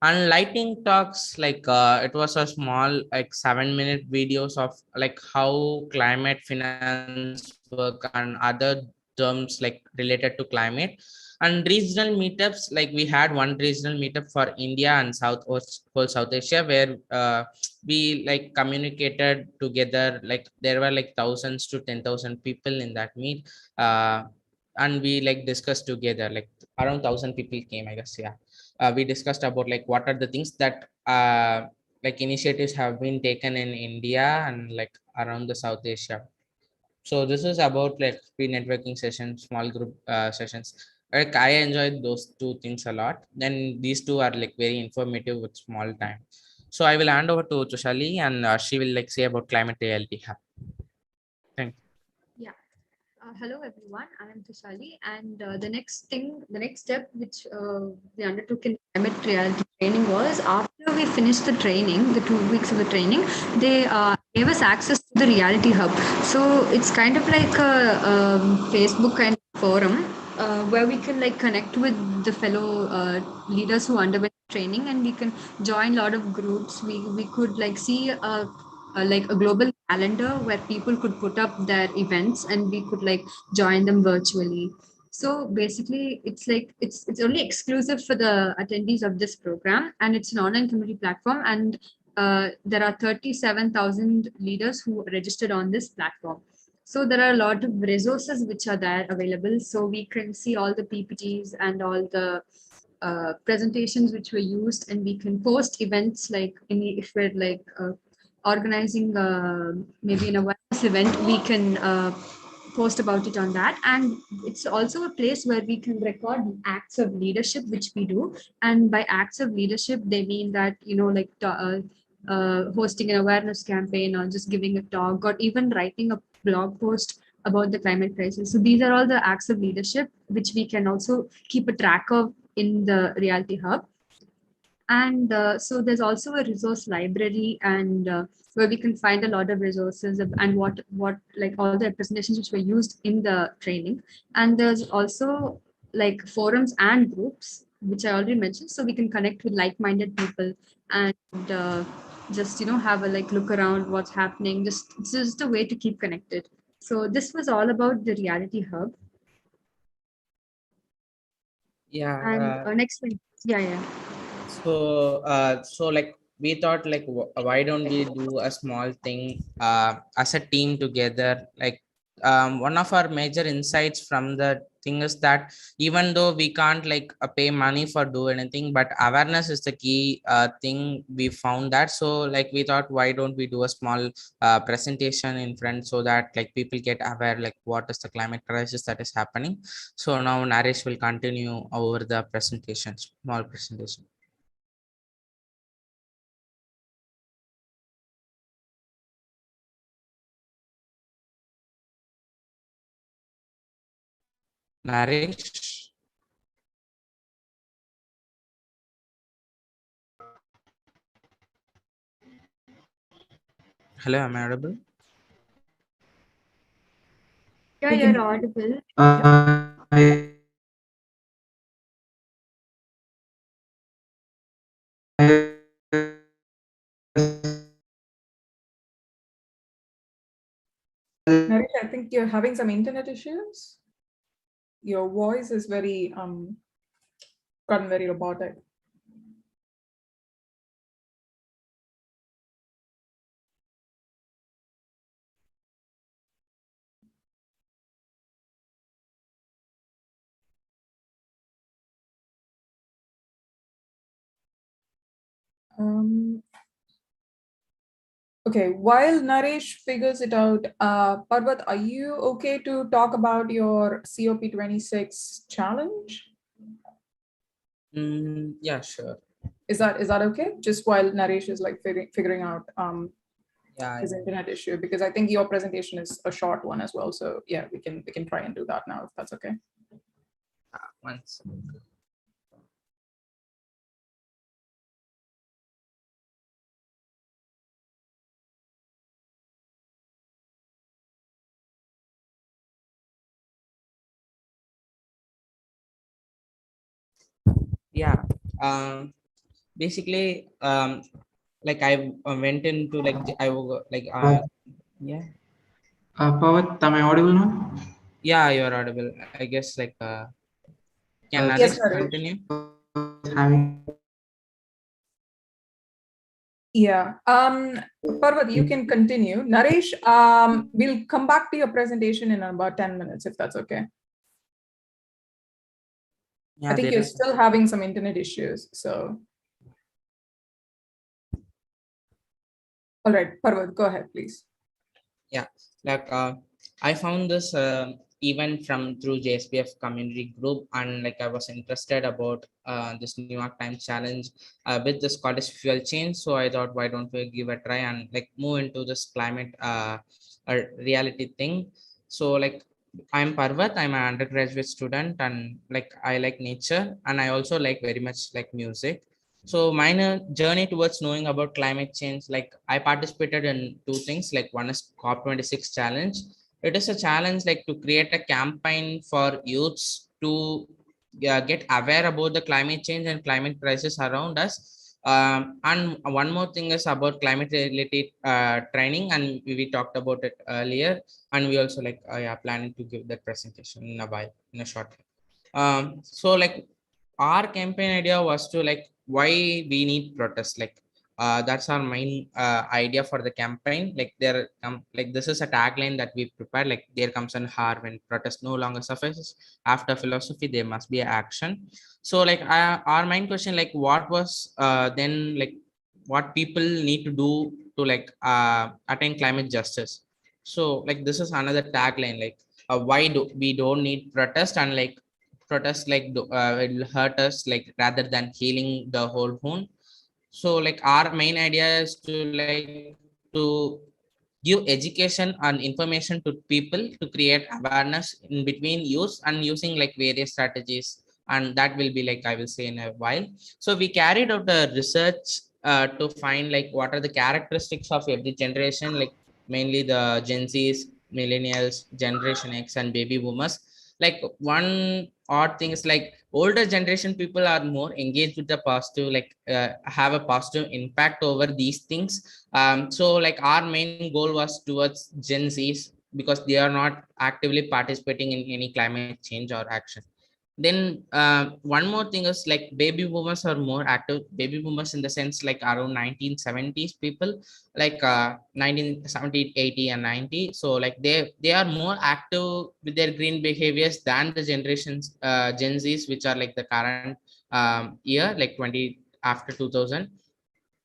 S7: And lightning talks, like it was a small like 7-minute videos of like how climate finance work and other terms like related to climate. And regional meetups, like we had one regional meetup for India and whole South Asia, where we like communicated together. Like there were like thousands to 10,000 people in that meet, and we like discussed together. Like around 1,000 people came, I guess. Yeah, we discussed about like what are the things that like initiatives have been taken in India and like around the South Asia. So this is about like speed networking sessions, small group sessions. Like I enjoyed those two things a lot. Then these two are like very informative with small time. So I will hand over to Tushali, and she will like say about climate reality hub. Thank
S8: Yeah. Hello everyone, I am Tushali, and the next step which we undertook in climate reality training was after we finished the training, the 2 weeks of the training, they gave us access to the reality hub. So it's kind of like a Facebook kind of forum where we can like connect with the fellow leaders who underwent training, and we can join a lot of groups. We could like see like a global calendar where people could put up their events and we could like join them virtually. So basically it's like it's only exclusive for the attendees of this program, and it's an online community platform. And there are 37,000 leaders who registered on this platform. So there are a lot of resources which are there available, so we can see all the PPTs and all the presentations which were used, and we can post events like if we're like organizing maybe an awareness event, we can post about it on that. And it's also a place where we can record acts of leadership which we do. And by acts of leadership they mean that, you know, like hosting an awareness campaign, or just giving a talk, or even writing a blog post about the climate crisis. So these are all the acts of leadership which we can also keep a track of in the reality hub. And so there's also a resource library, and where we can find a lot of resources and what like all the presentations which were used in the training. And there's also like forums and groups which I already mentioned, so we can connect with like-minded people and just, you know, have a like look around what's happening. Just it's just a way to keep connected. So this was all about the reality hub.
S7: Yeah.
S8: And next one. Yeah.
S7: So like we thought like why don't we do a small thing as a team together. Like one of our major insights from the thing is that even though we can't like pay money for do anything, but awareness is the key thing. We found that. So like we thought, why don't we do a small presentation in front, so that like people get aware like what is the climate crisis that is happening. So now Naresh will continue over the presentation, small presentation. Naresh. Hello, am I audible?
S8: Yeah,
S1: We can.
S8: you're audible.
S6: I
S1: Naresh, I think you're having some internet issues. Your voice is very gotten very robotic. Um, Okay, while Naresh figures it out, Parvat, are you okay to talk about your COP26 challenge?
S7: Yeah, sure.
S1: Is that okay? Just while Naresh is like figuring out
S7: Yeah,
S1: his internet issue, because I think your presentation is a short one as well. So yeah, we can try and do that now if that's okay.
S7: once. Yeah. Basically, like I went into like yeah.
S6: Pavat, am I audible now?
S7: Yeah, you're audible. I guess like can Naresh
S1: Yes, Naresh.
S7: continue?
S6: Having
S1: Yeah. Parvat, you can continue. Naresh, we'll come back to your presentation in about 10 minutes, if that's okay. I
S7: Yeah,
S1: think
S7: there
S1: you're
S7: is.
S1: still having some internet issues. So, all right, Parvat, go ahead, please.
S7: Yeah, like I found this event from through JSPF community group, and like I was interested about this New York Times challenge with the Scottish fuel change. So I thought, why don't we give a try and like move into this climate reality thing. So like I'm Parvat, I'm an undergraduate student, and like I like nature, and I also like very much like music. So my journey towards knowing about climate change, like I participated in two things. Like one is COP26 challenge. It is a challenge like to create a campaign for youths to get aware about the climate change and climate crisis around us. And one more thing is about climate related training, and we talked about it earlier. And we also like yeah, planning to give that presentation in a while, in a short time. So like our campaign idea was to like why we need protest, like that's our main idea for the campaign. Like there like this is a tagline that we prepared, like there comes an hour when protest no longer suffices, after philosophy there must be action. So like our main question, like what was then like what people need to do to like attain climate justice. So like this is another tagline, like why do we don't need protest, and like protest like will hurt us like rather than healing the whole wound. So like our main idea is to like to give education and information to people to create awareness in between use and using like various strategies, and that will be like I will say in a while. So we carried out a research to find like what are the characteristics of every generation, like mainly the Gen Z's, millennials, Generation X, and baby boomers. Like one odd thing is like older generation people are more engaged with the positive, like have a positive impact over these things. So like our main goal was towards Gen Z's, because they are not actively participating in any climate change or action. Then one more thing is like baby boomers are more active. Baby boomers in the sense like around 1970s people, like 1970, 80, and 90. So like they are more active with their green behaviors than the generations Gen Z's, which are like the current year, like 20 after 2000.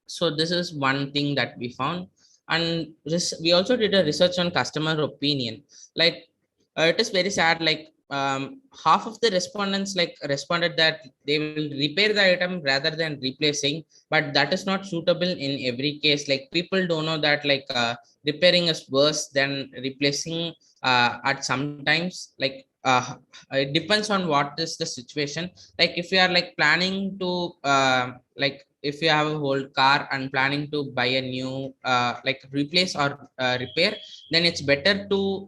S7: So this is one thing that we found. And this we also did a research on customer opinion. Like it is very sad, like half of the respondents like responded that they will repair the item rather than replacing, but that is not suitable in every case. Like people don't know that like repairing is worse than replacing at sometimes. Like it depends on what is the situation. Like if you are like planning to like if you have a old car and planning to buy a new like replace or repair, then it's better to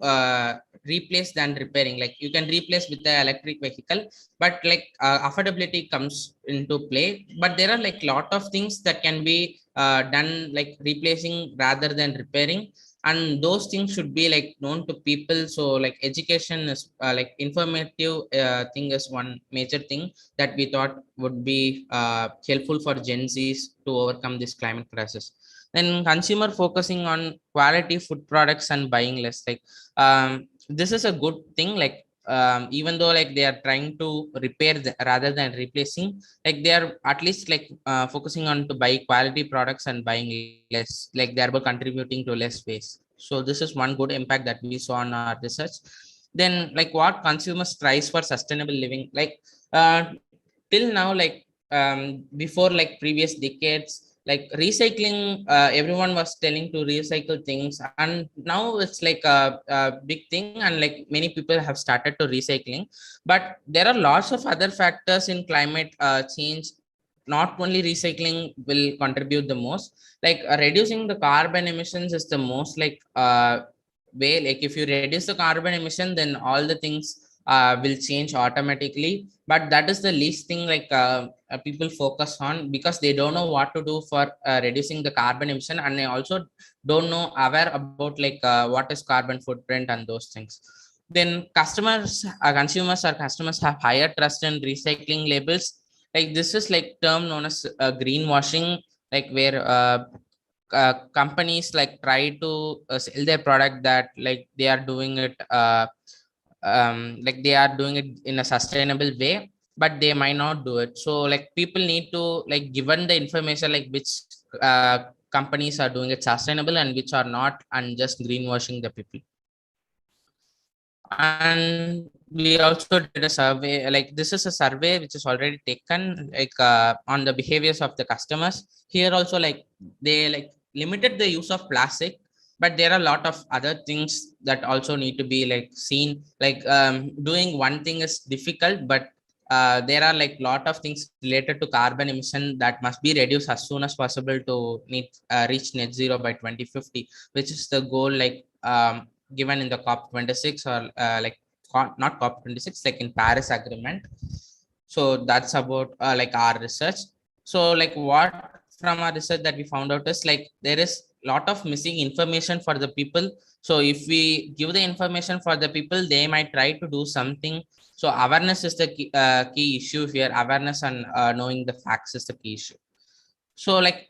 S7: replace than repairing. Like you can replace with the electric vehicle, but like affordability comes into play. But there are like lot of things that can be done like replacing rather than repairing, and those things should be like known to people. So like education is like informative thing is one major thing that we thought would be helpful for Gen Z's to overcome this climate crisis. Then consumer focusing on quality food products and buying less. Like this is a good thing. Like even though like they are trying to repair rather than replacing, like they are at least like focusing on to buy quality products and buying less, like thereby contributing to less waste. So this is one good impact that we saw in our research. Then like what consumers tries for sustainable living, like till now, like before like previous decades, like recycling, everyone was telling to recycle things, and now it's like a big thing, and like many people have started to recycling. But there are lots of other factors in climate change. Not only recycling will contribute the most, like reducing the carbon emissions is the most like way. Like if you reduce the carbon emission, then all the things will change automatically. But that is the least thing like people focus on, because they don't know what to do for reducing the carbon emission, and they also don't know aware about like what is carbon footprint and those things. Then consumers or customers have higher trust in recycling labels. Like this is like term known as greenwashing, like where companies like try to sell their product that like they are doing it like they are doing it in a sustainable way, but they might not do it. So like people need to like given the information like which companies are doing it sustainable and which are not, and just greenwashing the people. And we also did a survey, like this is a survey which is already taken like on the behaviors of the customers. Here also like they like limited the use of plastic, but there are a lot of other things that also need to be like seen. Like doing one thing is difficult, but there are like lot of things related to carbon emission that must be reduced as soon as possible to reach net zero by 2050, which is the goal like given in the COP26, or like not COP26, like in Paris Agreement. So that's about like our research. So like what from our research that we found out is like there is a lot of missing information for the people. So if we give the information for the people, they might try to do something. So awareness is the key issue here. Awareness and knowing the facts is the key issue. So like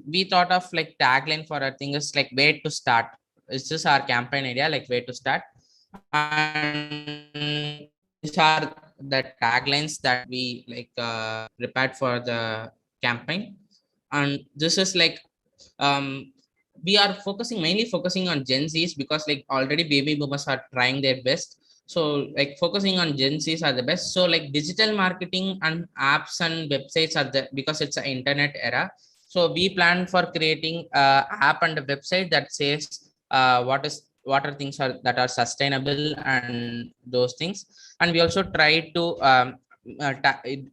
S7: we thought of like tagline for our thing is like where to start. It's just our campaign idea, like where to start. And these are the taglines that we like prepared for the campaign. And this is like um we are mainly focusing on Gen Zs, because like already baby boomers are trying their best. So like focusing on Gen Zs are the best. So like digital marketing and apps and websites are the, because it's an internet era. So we plan for creating a app and a website that says what are things are that are sustainable and those things. And we also try to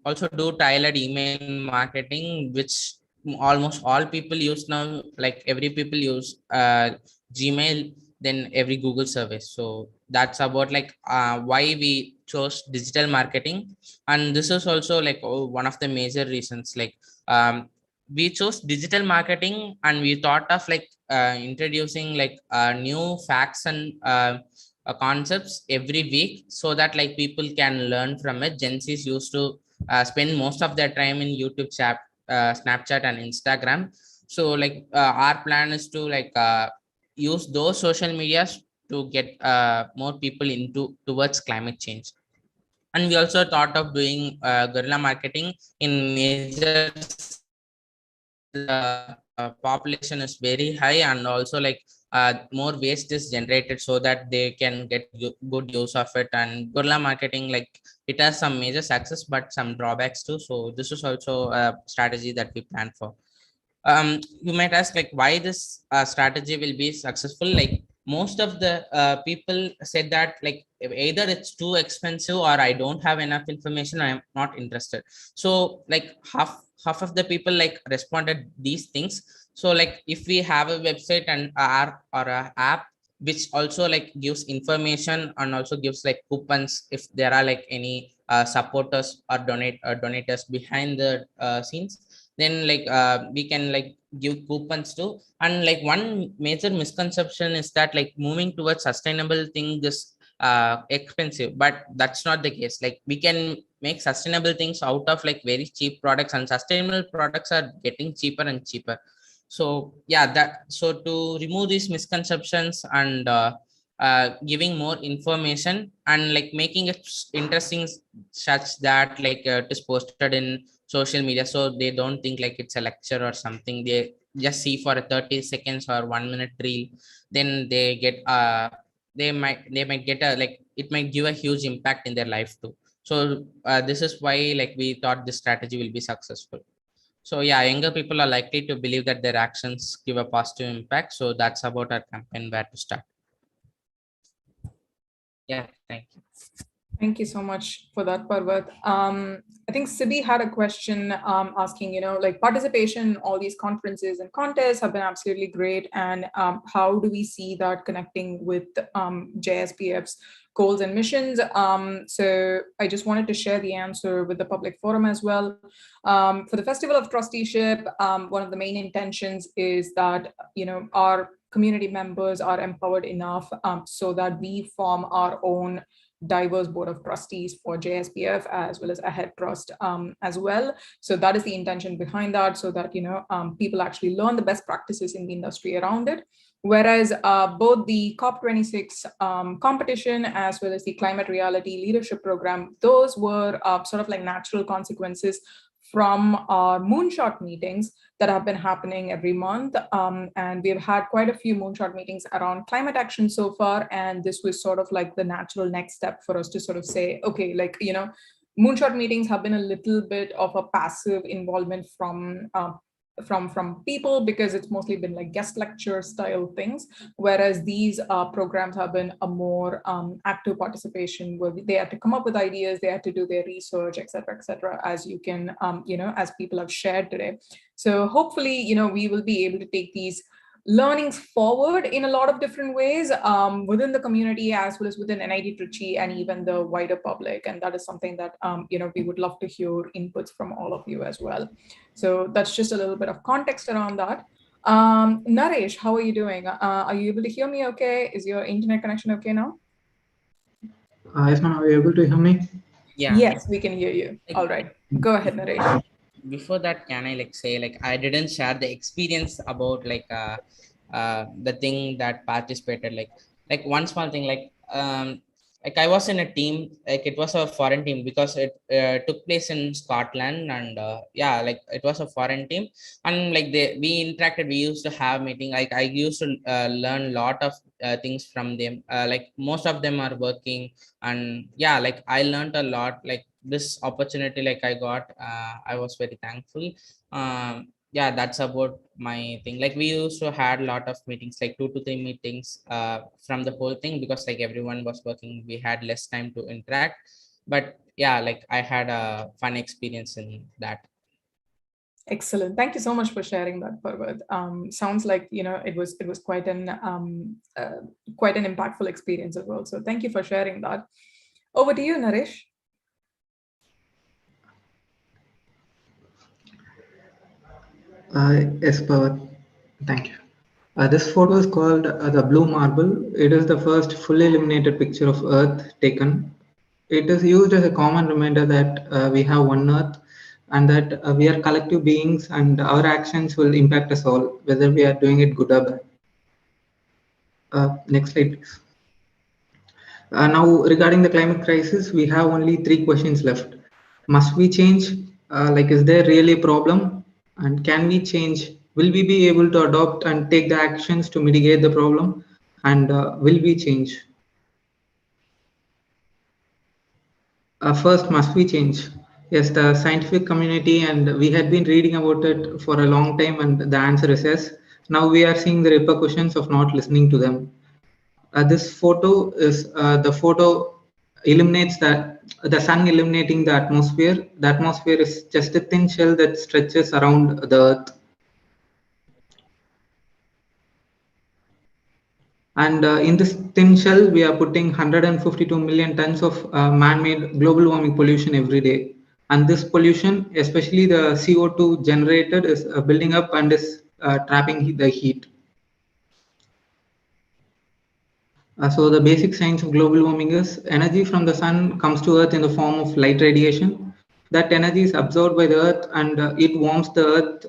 S7: also do tailored email marketing, which almost all people use now. Like every people use Gmail, then every Google service. So that's about like why we chose digital marketing. And this is also like one of the major reasons. Like we chose digital marketing, and we thought of like introducing like new facts and concepts every week, so that like people can learn from it. Gen Z's used to spend most of their time in YouTube chat, Snapchat and Instagram. So like our plan is to like use those social medias to get more people into towards climate change. And we also thought of doing guerrilla marketing in major where the population is very high, and also like more waste is generated, so that they can get good use of it. And guerrilla marketing, like it has some major success but some drawbacks too. So this is also a strategy that we plan for. You might ask like why this strategy will be successful. Like most of the people said that like either it's too expensive, or I don't have enough information, I am not interested. So like half of the people like responded these things. So like if we have a website and or a app which also like gives information, and also gives like coupons if there are like any supporters or donators behind the scenes, then like we can like give coupons too. And like one major misconception is that like moving towards sustainable thing is expensive, but that's not the case. Like we can make sustainable things out of like very cheap products, and sustainable products are getting cheaper and cheaper. So yeah, that so to remove these misconceptions and giving more information and like making it interesting such that like it is posted in social media, so they don't think like it's a lecture or something. They just see for a 30 seconds or 1 minute reel, then they get they might get a like it might give a huge impact in their life too. So this is why like we thought this strategy will be successful. So yeah, younger people are likely to believe that their actions give a positive impact. So that's about our campaign, where to start. Yeah, thank you.
S1: Thank you so much for that, Parvat. I think Sibi had a question asking, like participation in all these conferences and contests have been absolutely great. And how do we see that connecting with JSPF's goals and missions? So I just wanted to share the answer with the public forum as well. For the Festival of Trusteeship, one of the main intentions is that, our community members are empowered enough so that we form our own diverse board of trustees for JSPF as well as AHEAD Trust as well. So that is the intention behind that, so that people actually learn the best practices in the industry around it. Whereas both the COP26 competition as well as the Climate Reality Leadership Program, those were sort of like natural consequences from our moonshot meetings that have been happening every month. And we've had quite a few moonshot meetings around climate action so far. And this was sort of like the natural next step for us to sort of say, okay, like, moonshot meetings have been a little bit of a passive involvement from people, because it's mostly been like guest lecture style things, whereas these programs have been a more active participation, where they had to come up with ideas, they had to do their research, etc., as you can as people have shared today. So hopefully we will be able to take these learnings forward in a lot of different ways within the community as well as within NIT Trichy and even the wider public. And that is something that we would love to hear inputs from all of you as well. So that's just a little bit of context around that. Naresh, how are you doing? Are you able to hear me okay? Is your internet connection okay now?
S6: Yes, ma'am. Are you able to hear me?
S7: Yeah.
S1: Yes, we can hear you. All right. Go ahead, Naresh.
S7: Before that, can I like say like I didn't share the experience about like the thing that participated, like one small thing, like I was in a team, like it was a foreign team because it took place in Scotland, and yeah, like it was a foreign team, and like we interacted, we used to have meeting, like I used to learn a lot of things from them, like most of them are working, and yeah, like I learned a lot, like this opportunity like I got, I was very thankful. Yeah, that's about my thing. Like we used to had a lot of meetings, like 2 to 3 meetings from the whole thing, because like everyone was working, we had less time to interact, but yeah, like I had a fun experience in that.
S1: Excellent. Thank you so much for sharing that, Parvat. Sounds like it was quite an impactful experience as well. So thank you for sharing that. Over to you, Naresh.
S6: Yes, Pawan. Thank you. This photo is called the Blue Marble. It is the first fully illuminated picture of Earth taken. It is used as a common reminder that we have one Earth, and that we are collective beings, and our actions will impact us all, whether we are doing it good or bad. Next slide, please. Now, regarding the climate crisis, we have only 3 questions left. Must we change? Is there really a problem? And can we change? Will we be able to adopt and take the actions to mitigate the problem? And will we change? First, must we change? Yes, the scientific community, and we had been reading about it for a long time, and the answer is yes. Now we are seeing the repercussions of not listening to them. This photo is the photo illuminates that the sun illuminating the atmosphere. The atmosphere is just a thin shell that stretches around the earth. And in this thin shell, we are putting 152 million tons of man-made global warming pollution every day. And this pollution, especially the CO2 generated, is building up and is trapping the heat. So the basic science of global warming is energy from the sun comes to earth in the form of light radiation. That energy is absorbed by the earth, and it warms the earth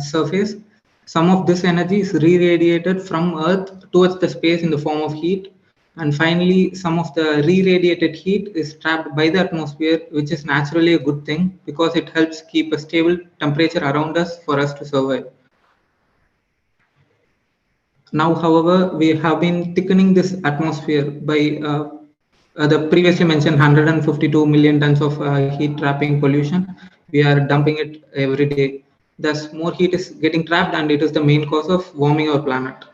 S6: surface. Some of this energy is re-radiated from earth towards the space in the form of heat, And finally, some of the re-radiated heat is trapped by the atmosphere, which is naturally a good thing because it helps keep a stable temperature around us for us to survive. Now, however, we have been thickening this atmosphere by the previously mentioned 152 million tons of heat trapping pollution. We are dumping it every day. Thus, more heat is getting trapped, and it is the main cause of warming our planet.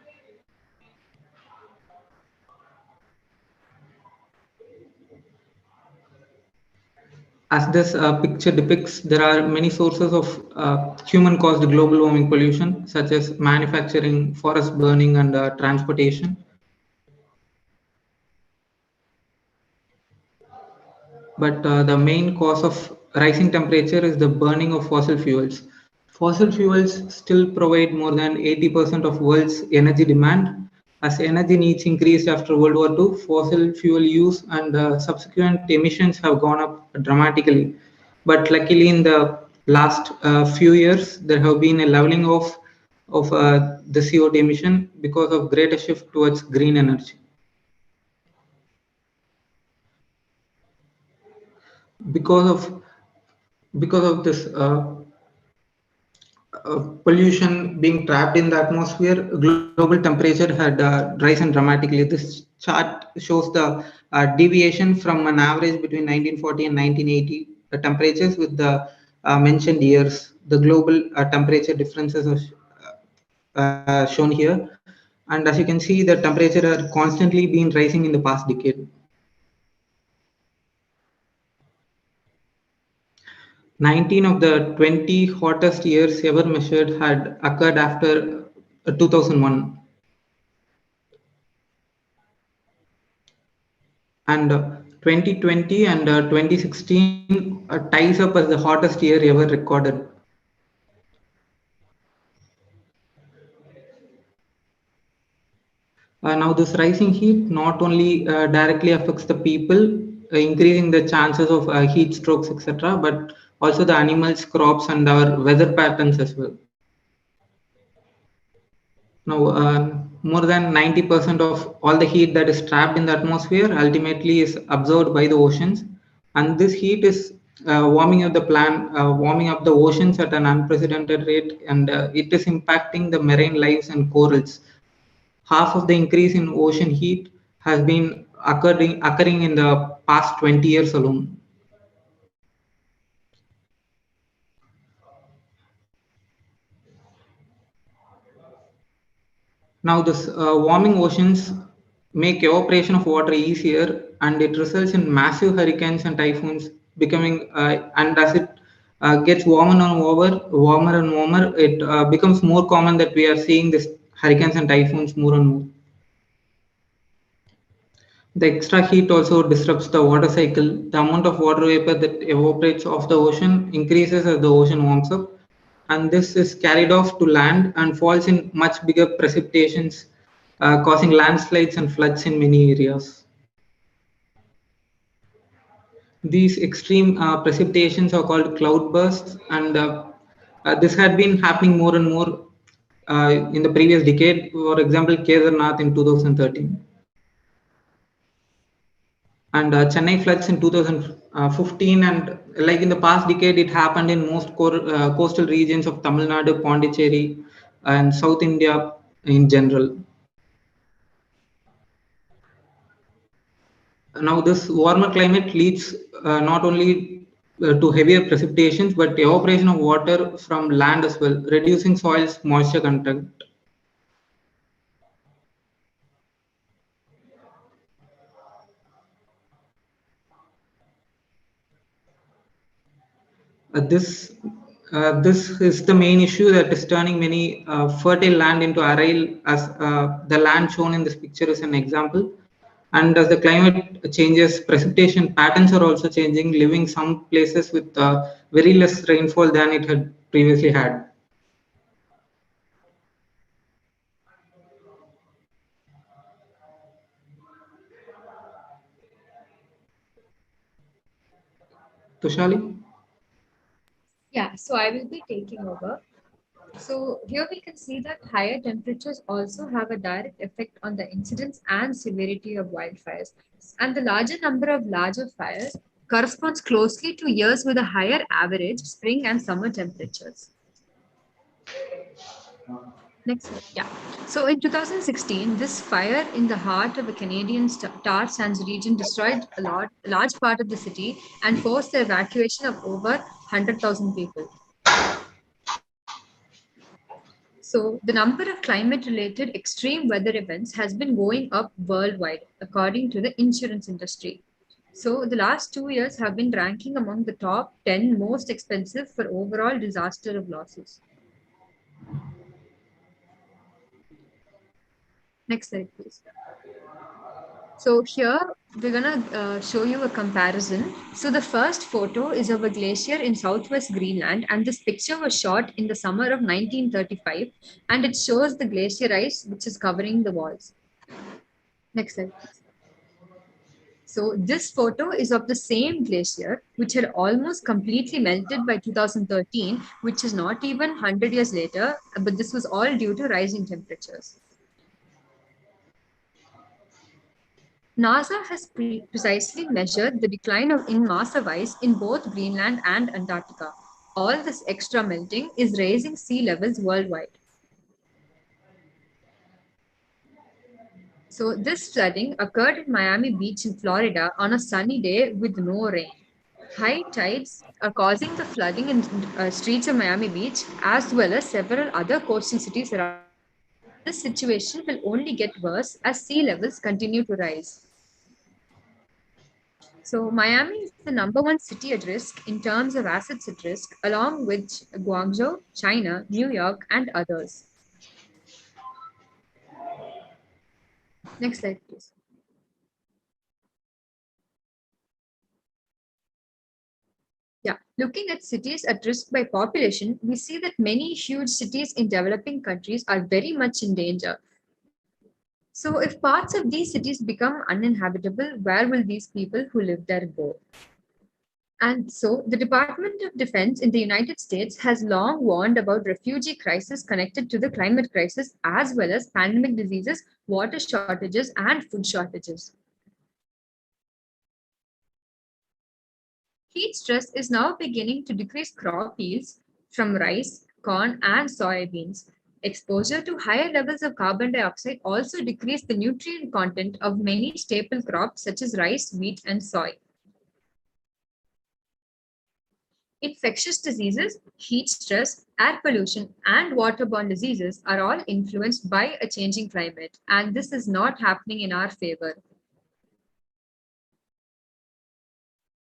S6: As this picture depicts, there are many sources of human-caused global warming pollution, such as manufacturing, forest burning, and transportation. But the main cause of rising temperature is the burning of fossil fuels. Fossil fuels still provide more than 80% of world's energy demand. As energy needs increased after World War II, fossil fuel use and subsequent emissions have gone up dramatically. But luckily, in the last few years, there have been a leveling off of the CO2 emission because of greater shift towards green energy. Because of this pollution being trapped in the atmosphere, global temperature had risen dramatically. This chart shows the deviation from an average between 1940 and 1980 temperatures with the mentioned years. The global temperature differences are shown here. And as you can see, the temperature are constantly been rising in the past decade. 19 of the 20 hottest years ever measured had occurred after 2001. And 2020 and 2016 ties up as the hottest year ever recorded. Now, this rising heat not only directly affects the people, increasing the chances of heat strokes, etc., but also the animals, crops, and our weather patterns as well. Now, more than 90% of all the heat that is trapped in the atmosphere ultimately is absorbed by the oceans, and this heat is warming up the oceans at an unprecedented rate, and it is impacting the marine lives and corals. Half of the increase in ocean heat has been occurring in the past 20 years alone. Now, this warming oceans make evaporation of water easier, and it results in massive hurricanes and typhoons becoming. And as it gets warmer and warmer, it becomes more common that we are seeing this hurricanes and typhoons more and more. The extra heat also disrupts the water cycle. The amount of water vapor that evaporates off the ocean increases as the ocean warms up, and this is carried off to land and falls in much bigger precipitations, causing landslides and floods in many areas. These extreme precipitations are called cloudbursts, and this had been happening more and more in the previous decade. For example, Kedarnath in 2013. And Chennai floods in 2015, and like in the past decade, it happened in most coastal regions of Tamil Nadu, Pondicherry, and South India in general. Now, this warmer climate leads not only to heavier precipitations, but evaporation of water from land as well, reducing soil's moisture content. This is the main issue that is turning many fertile land into arid, as the land shown in this picture is an example. And as the climate changes, precipitation patterns are also changing, leaving some places with very less rainfall than it had previously had. Tushali?
S8: Yeah, so I will be taking over. So here we can see that higher temperatures also have a direct effect on the incidence and severity of wildfires. And the larger number of larger fires corresponds closely to years with a higher average spring and summer temperatures. Next slide. Yeah. So in 2016, this fire in the heart of a Canadian tar sands region destroyed a large part of the city and forced the evacuation of over 100,000 people. So the number of climate-related extreme weather events has been going up worldwide, according to the insurance industry. So the last 2 years have been ranking among the top 10 most expensive for overall disaster of losses. Next slide, please. So here we're gonna show you a comparison. So the first photo is of a glacier in southwest Greenland, and this picture was shot in the summer of 1935, and it shows the glacier ice which is covering the walls. Next slide, please. So this photo is of the same glacier, which had almost completely melted by 2013, which is not even 100 years later, but this was all due to rising temperatures. NASA has precisely measured the decline in mass of ice in both Greenland and Antarctica. All this extra melting is raising sea levels worldwide. So this flooding occurred in Miami Beach in Florida on a sunny day with no rain. High tides are causing the flooding in streets of Miami Beach as well as several other coastal cities around. This situation will only get worse as sea levels continue to rise. So Miami is the #1 city at risk in terms of assets at risk, along with Guangzhou, China, New York, and others. Next slide, please. Yeah, looking at cities at risk by population, we see that many huge cities in developing countries are very much in danger. So if parts of these cities become uninhabitable, where will these people who live there go? And so the Department of Defense in the United States has long warned about refugee crisis connected to the climate crisis, as well as pandemic diseases, water shortages, and food shortages. Heat stress is now beginning to decrease crop yields from rice, corn, and soybeans. Exposure to higher levels of carbon dioxide also decrease the nutrient content of many staple crops such as rice, wheat, and soy. Infectious diseases, heat stress, air pollution, and waterborne diseases are all influenced by a changing climate, and this is not happening in our favor.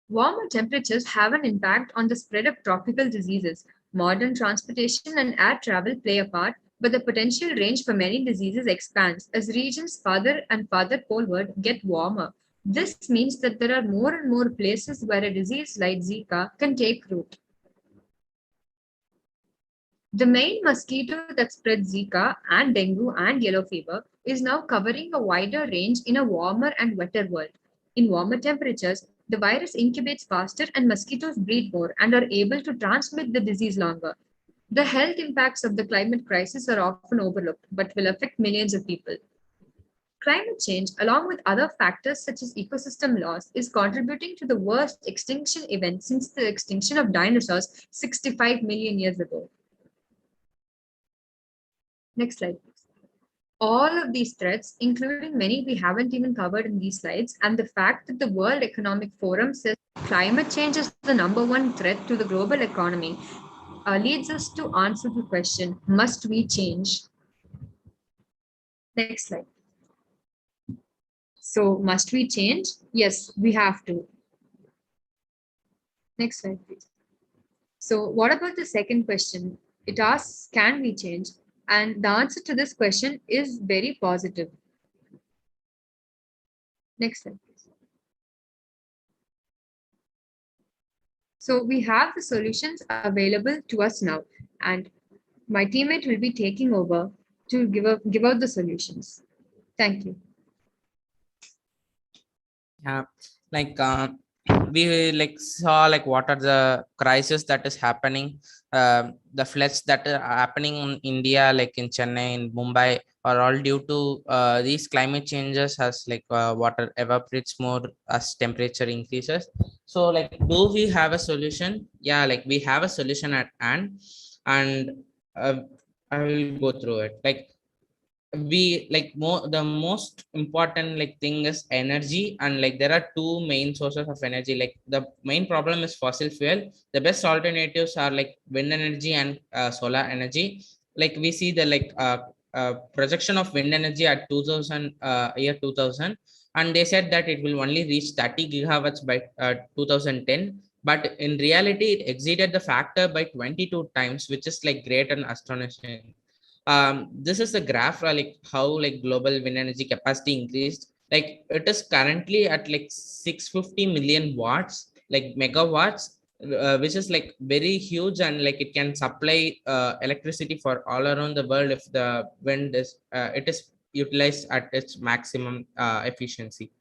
S8: Warmer temperatures have an impact on the spread of tropical diseases. Modern transportation and air travel play a part, but the potential range for many diseases expands as regions farther and farther poleward get warmer. This means that there are more and more places where a disease like Zika can take root. The main mosquito that spreads Zika and dengue and yellow fever is now covering a wider range in a warmer and wetter world. In warmer temperatures, the virus incubates faster and mosquitoes breed more and are able to transmit the disease longer. The health impacts of the climate crisis are often overlooked, but will affect millions of people. Climate change, along with other factors such as ecosystem loss, is contributing to the worst extinction event since the extinction of dinosaurs 65 million years ago. Next slide, please. All of these threats, including many we haven't even covered in these slides, and the fact that the World Economic Forum says climate change is the #1 threat to the global economy, leads us to answer the question, must we change? Next slide. So must we change? Yes, we have to. Next slide, please. So what about the second question? It asks, can we change? And the answer to this question is very positive. Next slide, please. So we have the solutions available to us now, and my teammate will be taking over to give out the solutions. Thank you.
S7: Yeah, like we like saw like what are the crisis that is happening, the floods that are happening in India, like in Chennai, in Mumbai, are all due to these climate changes, as like water evaporates more as temperature increases. So like, do we have a solution? Yeah, like we have a solution at hand. And uh, I will go through it. Like, we like more the most important like thing is energy, and like there are two main sources of energy. Like the main problem is fossil fuel. The best alternatives are like wind energy and solar energy. Like we see the like projection of wind energy at 2000 year 2000, and they said that it will only reach 30 gigawatts by 2010, but in reality it exceeded the factor by 22 times, which is like great and astonishing. This is the graph, like how like global wind energy capacity increased. Like it is currently at like 650 million watts, like megawatts, which is like very huge, and like it can supply electricity for all around the world if the wind is it is utilized at its maximum efficiency.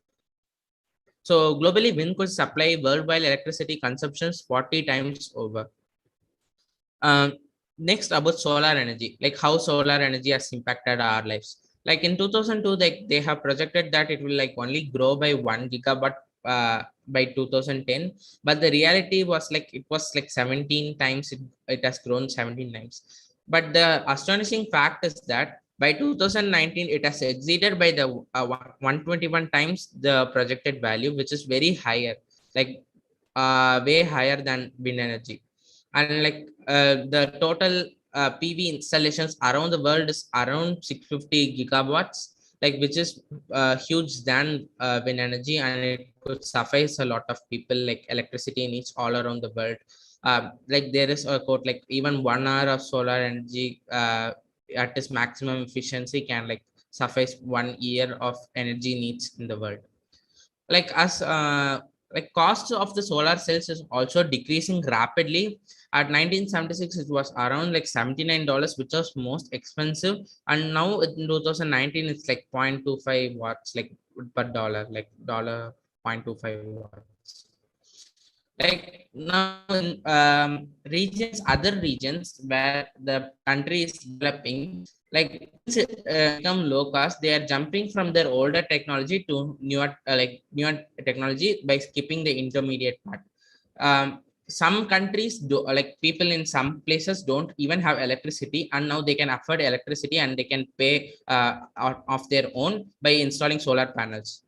S7: So globally, wind could supply worldwide electricity consumptions 40 times over. um, Next, about solar energy, like how solar energy has impacted our lives. Like in 2002, they have projected that it will like only grow by 1 gigawatt by 2010, but the reality was like it was like 17 times. It has grown 17 times. But the astonishing fact is that by 2019 it has exceeded by the 121 times the projected value, which is very higher, like way higher than wind energy. And like the total PV installations around the world is around 650 gigawatts, like which is huge than wind energy, and it could suffice a lot of people. Like electricity needs all around the world. Like there is a quote, like even 1 hour of solar energy at its maximum efficiency can like suffice 1 year of energy needs in the world. Like as like cost of the solar cells is also decreasing rapidly. At 1976 it was around like $79, which was most expensive, and now in 2019 it's like 0.25 watts like per dollar, like dollar 0.25 watts. Like now in regions, other regions where the country is developing, like become low cost, they are jumping from their older technology to newer newer technology by skipping the intermediate part. Some countries do, like people in some places don't even have electricity, and now they can afford electricity and they can pay of their own by installing solar panels.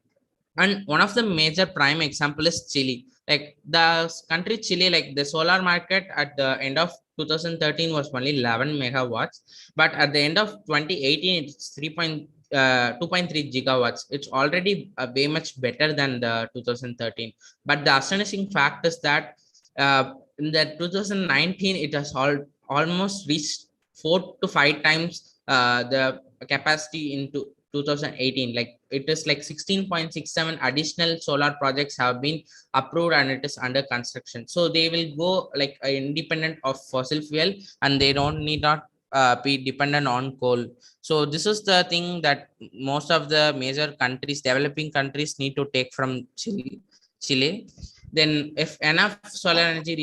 S7: And one of the major prime example is Chile. Like the country Chile, like the solar market at the end of 2013 was only 11 megawatts, but at the end of 2018 it's 2.3 gigawatts. It's already way much better than the 2013. But the astonishing fact is that in the 2019 it has almost reached 4 to 5 times the capacity into 2018. Like it is like 16.67 additional solar projects have been approved and it is under construction, so they will go like independent of fossil fuel, and they don't need not be dependent on coal. So this is the thing that most of the major countries, developing countries, need to take from Chile. Then if enough solar energy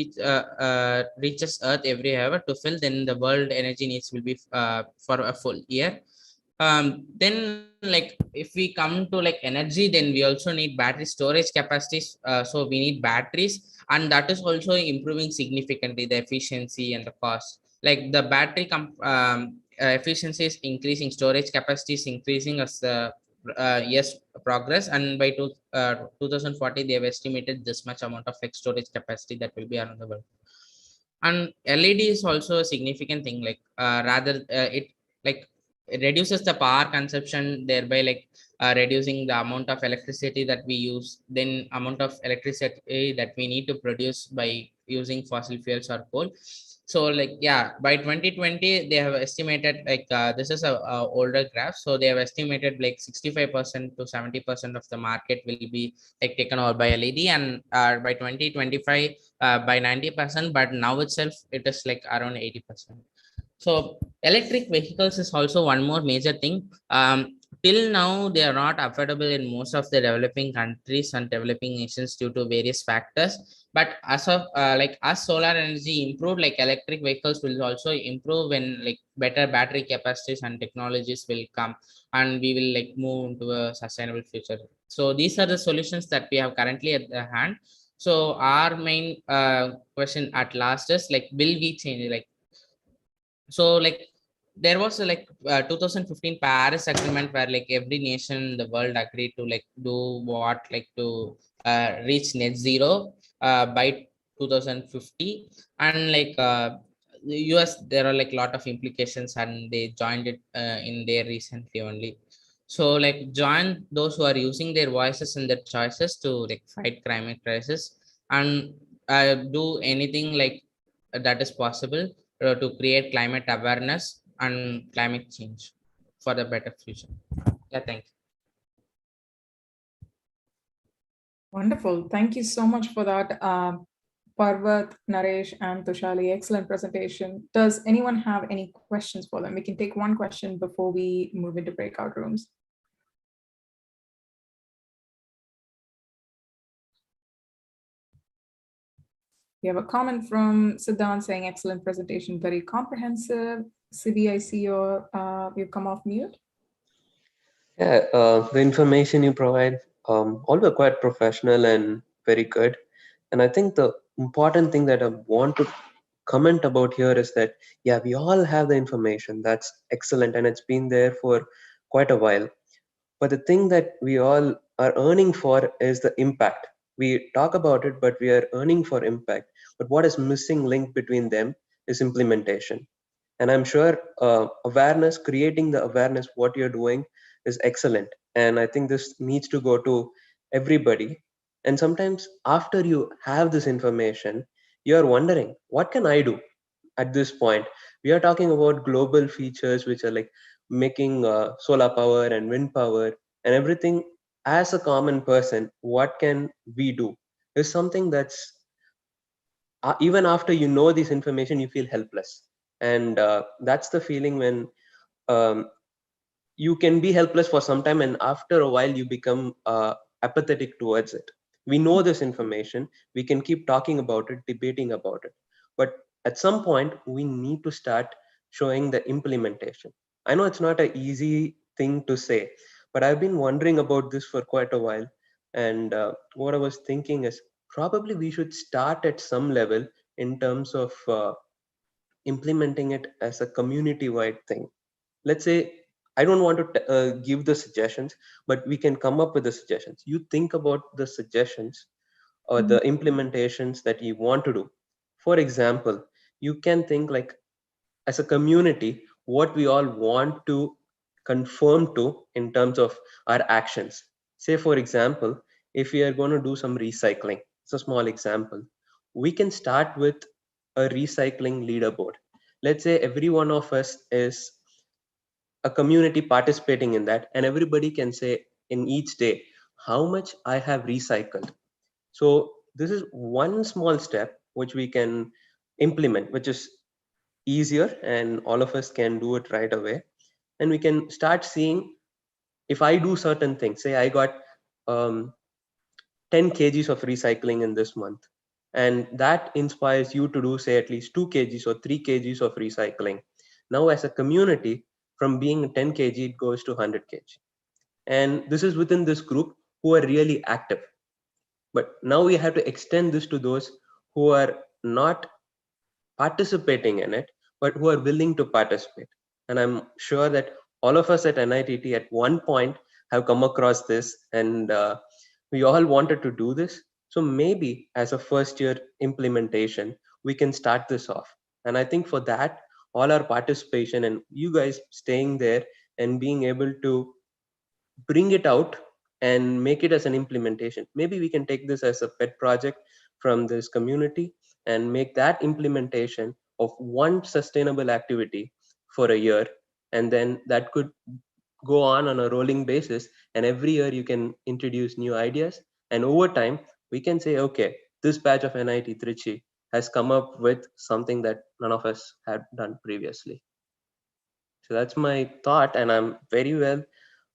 S7: reaches earth every hour to fill, then the world energy needs will be for a full year. Then like if we come to like energy, then we also need battery storage capacities. So we need batteries, and that is also improving significantly the efficiency and the cost. Like the battery efficiency is increasing, storage capacity is increasing as the years progress, and by 2040 they have estimated this much amount of like storage capacity that will be around the world. And LED is also a significant thing, like rather it like it reduces the power consumption, thereby like reducing the amount of electricity that we use, then amount of electricity that we need to produce by using fossil fuels or coal. So like yeah, by 2020 they have estimated like this is a older graph, so they have estimated like 65% to 70% of the market will be like taken over by LED, and by 2025 by 90%, but now itself it is like around 80%. So electric vehicles is also one more major thing. till now they are not affordable in most of the developing countries and developing nations due to various factors. But as of like as solar energy improved, like electric vehicles will also improve when like better battery capacities and technologies will come, and we will like move into a sustainable future. So these are the solutions that we have currently at the hand. So our main question at last is like, will we change, like, so like there was a, like 2015 Paris agreement where like every nation in the world agreed to like do what, like to reach net zero by 2050. And like the US, there are like lot of implications, and they joined it in there recently only. So like join those who are using their voices and their choices to like fight climate crisis, and do anything like that is possible to create climate awareness and climate change for the better future. Yeah, thank you.
S1: Wonderful. Thank you so much for that, Parvat, Naresh, and Tushali. Excellent presentation. Does anyone have any questions for them? We can take one question before we move into breakout rooms. We have a comment from Siddharth saying, excellent presentation, very comprehensive. Sibi, I see you've come off mute.
S9: Yeah, the information you provide, all were quite professional and very good. And I think the important thing that I want to comment about here is that, yeah, we all have the information. That's excellent. And it's been there for quite a while. But the thing that we all are earning for is the impact. We talk about it, but we are earning for impact. But what is missing link between them is implementation. And I'm sure awareness, creating the awareness, what you're doing is excellent. And I think this needs to go to everybody. And sometimes after you have this information, you're wondering, what can I do at this point? We are talking about global features, which are like making solar power and wind power and everything. As a common person, what can we do? Is something that's even after you know this information, you feel helpless. And that's the feeling when um, you can be helpless for some time, and after a while you become apathetic towards it. We know this information, we can keep talking about it, debating about it, but at some point we need to start showing the implementation. I know it's not an easy thing to say, but I've been wondering about this for quite a while. And what I was thinking is probably we should start at some level in terms of implementing it as a community wide thing. Let's say, I don't want to give the suggestions, but we can come up with the suggestions. You think about the suggestions or the implementations that you want to do. For example, you can think like, as a community, what we all want to conform to in terms of our actions. Say for example, if we are going to do some recycling, it's a small example, we can start with a recycling leaderboard. Let's say every one of us is a community participating in that, and everybody can say in each day how much I have recycled. So this is one small step which we can implement, which is easier and all of us can do it right away. And we can start seeing, if I do certain things, say I got 10 kgs of recycling in this month, and that inspires you to do say at least 2 kgs or 3 kgs of recycling. Now as a community, from being 10 kg it goes to 100 kg, and this is within this group who are really active. But now we have to extend this to those who are not participating in it, but who are willing to participate. And I'm sure that all of us at NITT at one point have come across this, and we all wanted to do this. So maybe as a first year implementation, we can start this off. And I think for that, all our participation and you guys staying there and being able to bring it out and make it as an implementation. Maybe we can take this as a pet project from this community and make that implementation of one sustainable activity for a year. And then that could go on a rolling basis. And every year you can introduce new ideas. And over time, we can say, okay, this batch of NIT Trichy has come up with something that none of us had done previously. So that's my thought. And I'm very well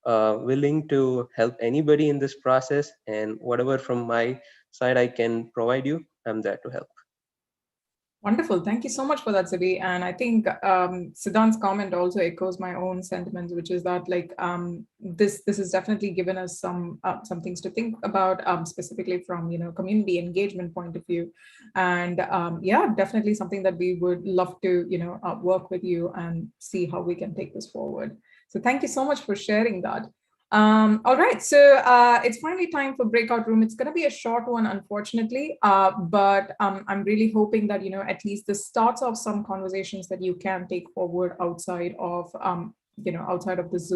S9: willing to help anybody in this process, and whatever from my side I can provide you, I'm there to help.
S1: Wonderful. Thank you so much for that, Siddhi. And I think Siddhan's comment also echoes my own sentiments, which is that like this has definitely given us some things to think about, specifically from community engagement point of view, and yeah, definitely something that we would love to work with you and see how we can take this forward. So thank you so much for sharing that. All right, so it's finally time for breakout room. It's going to be a short one, unfortunately, but I'm really hoping that at least this starts off some conversations that you can take forward outside of outside of the Zoom.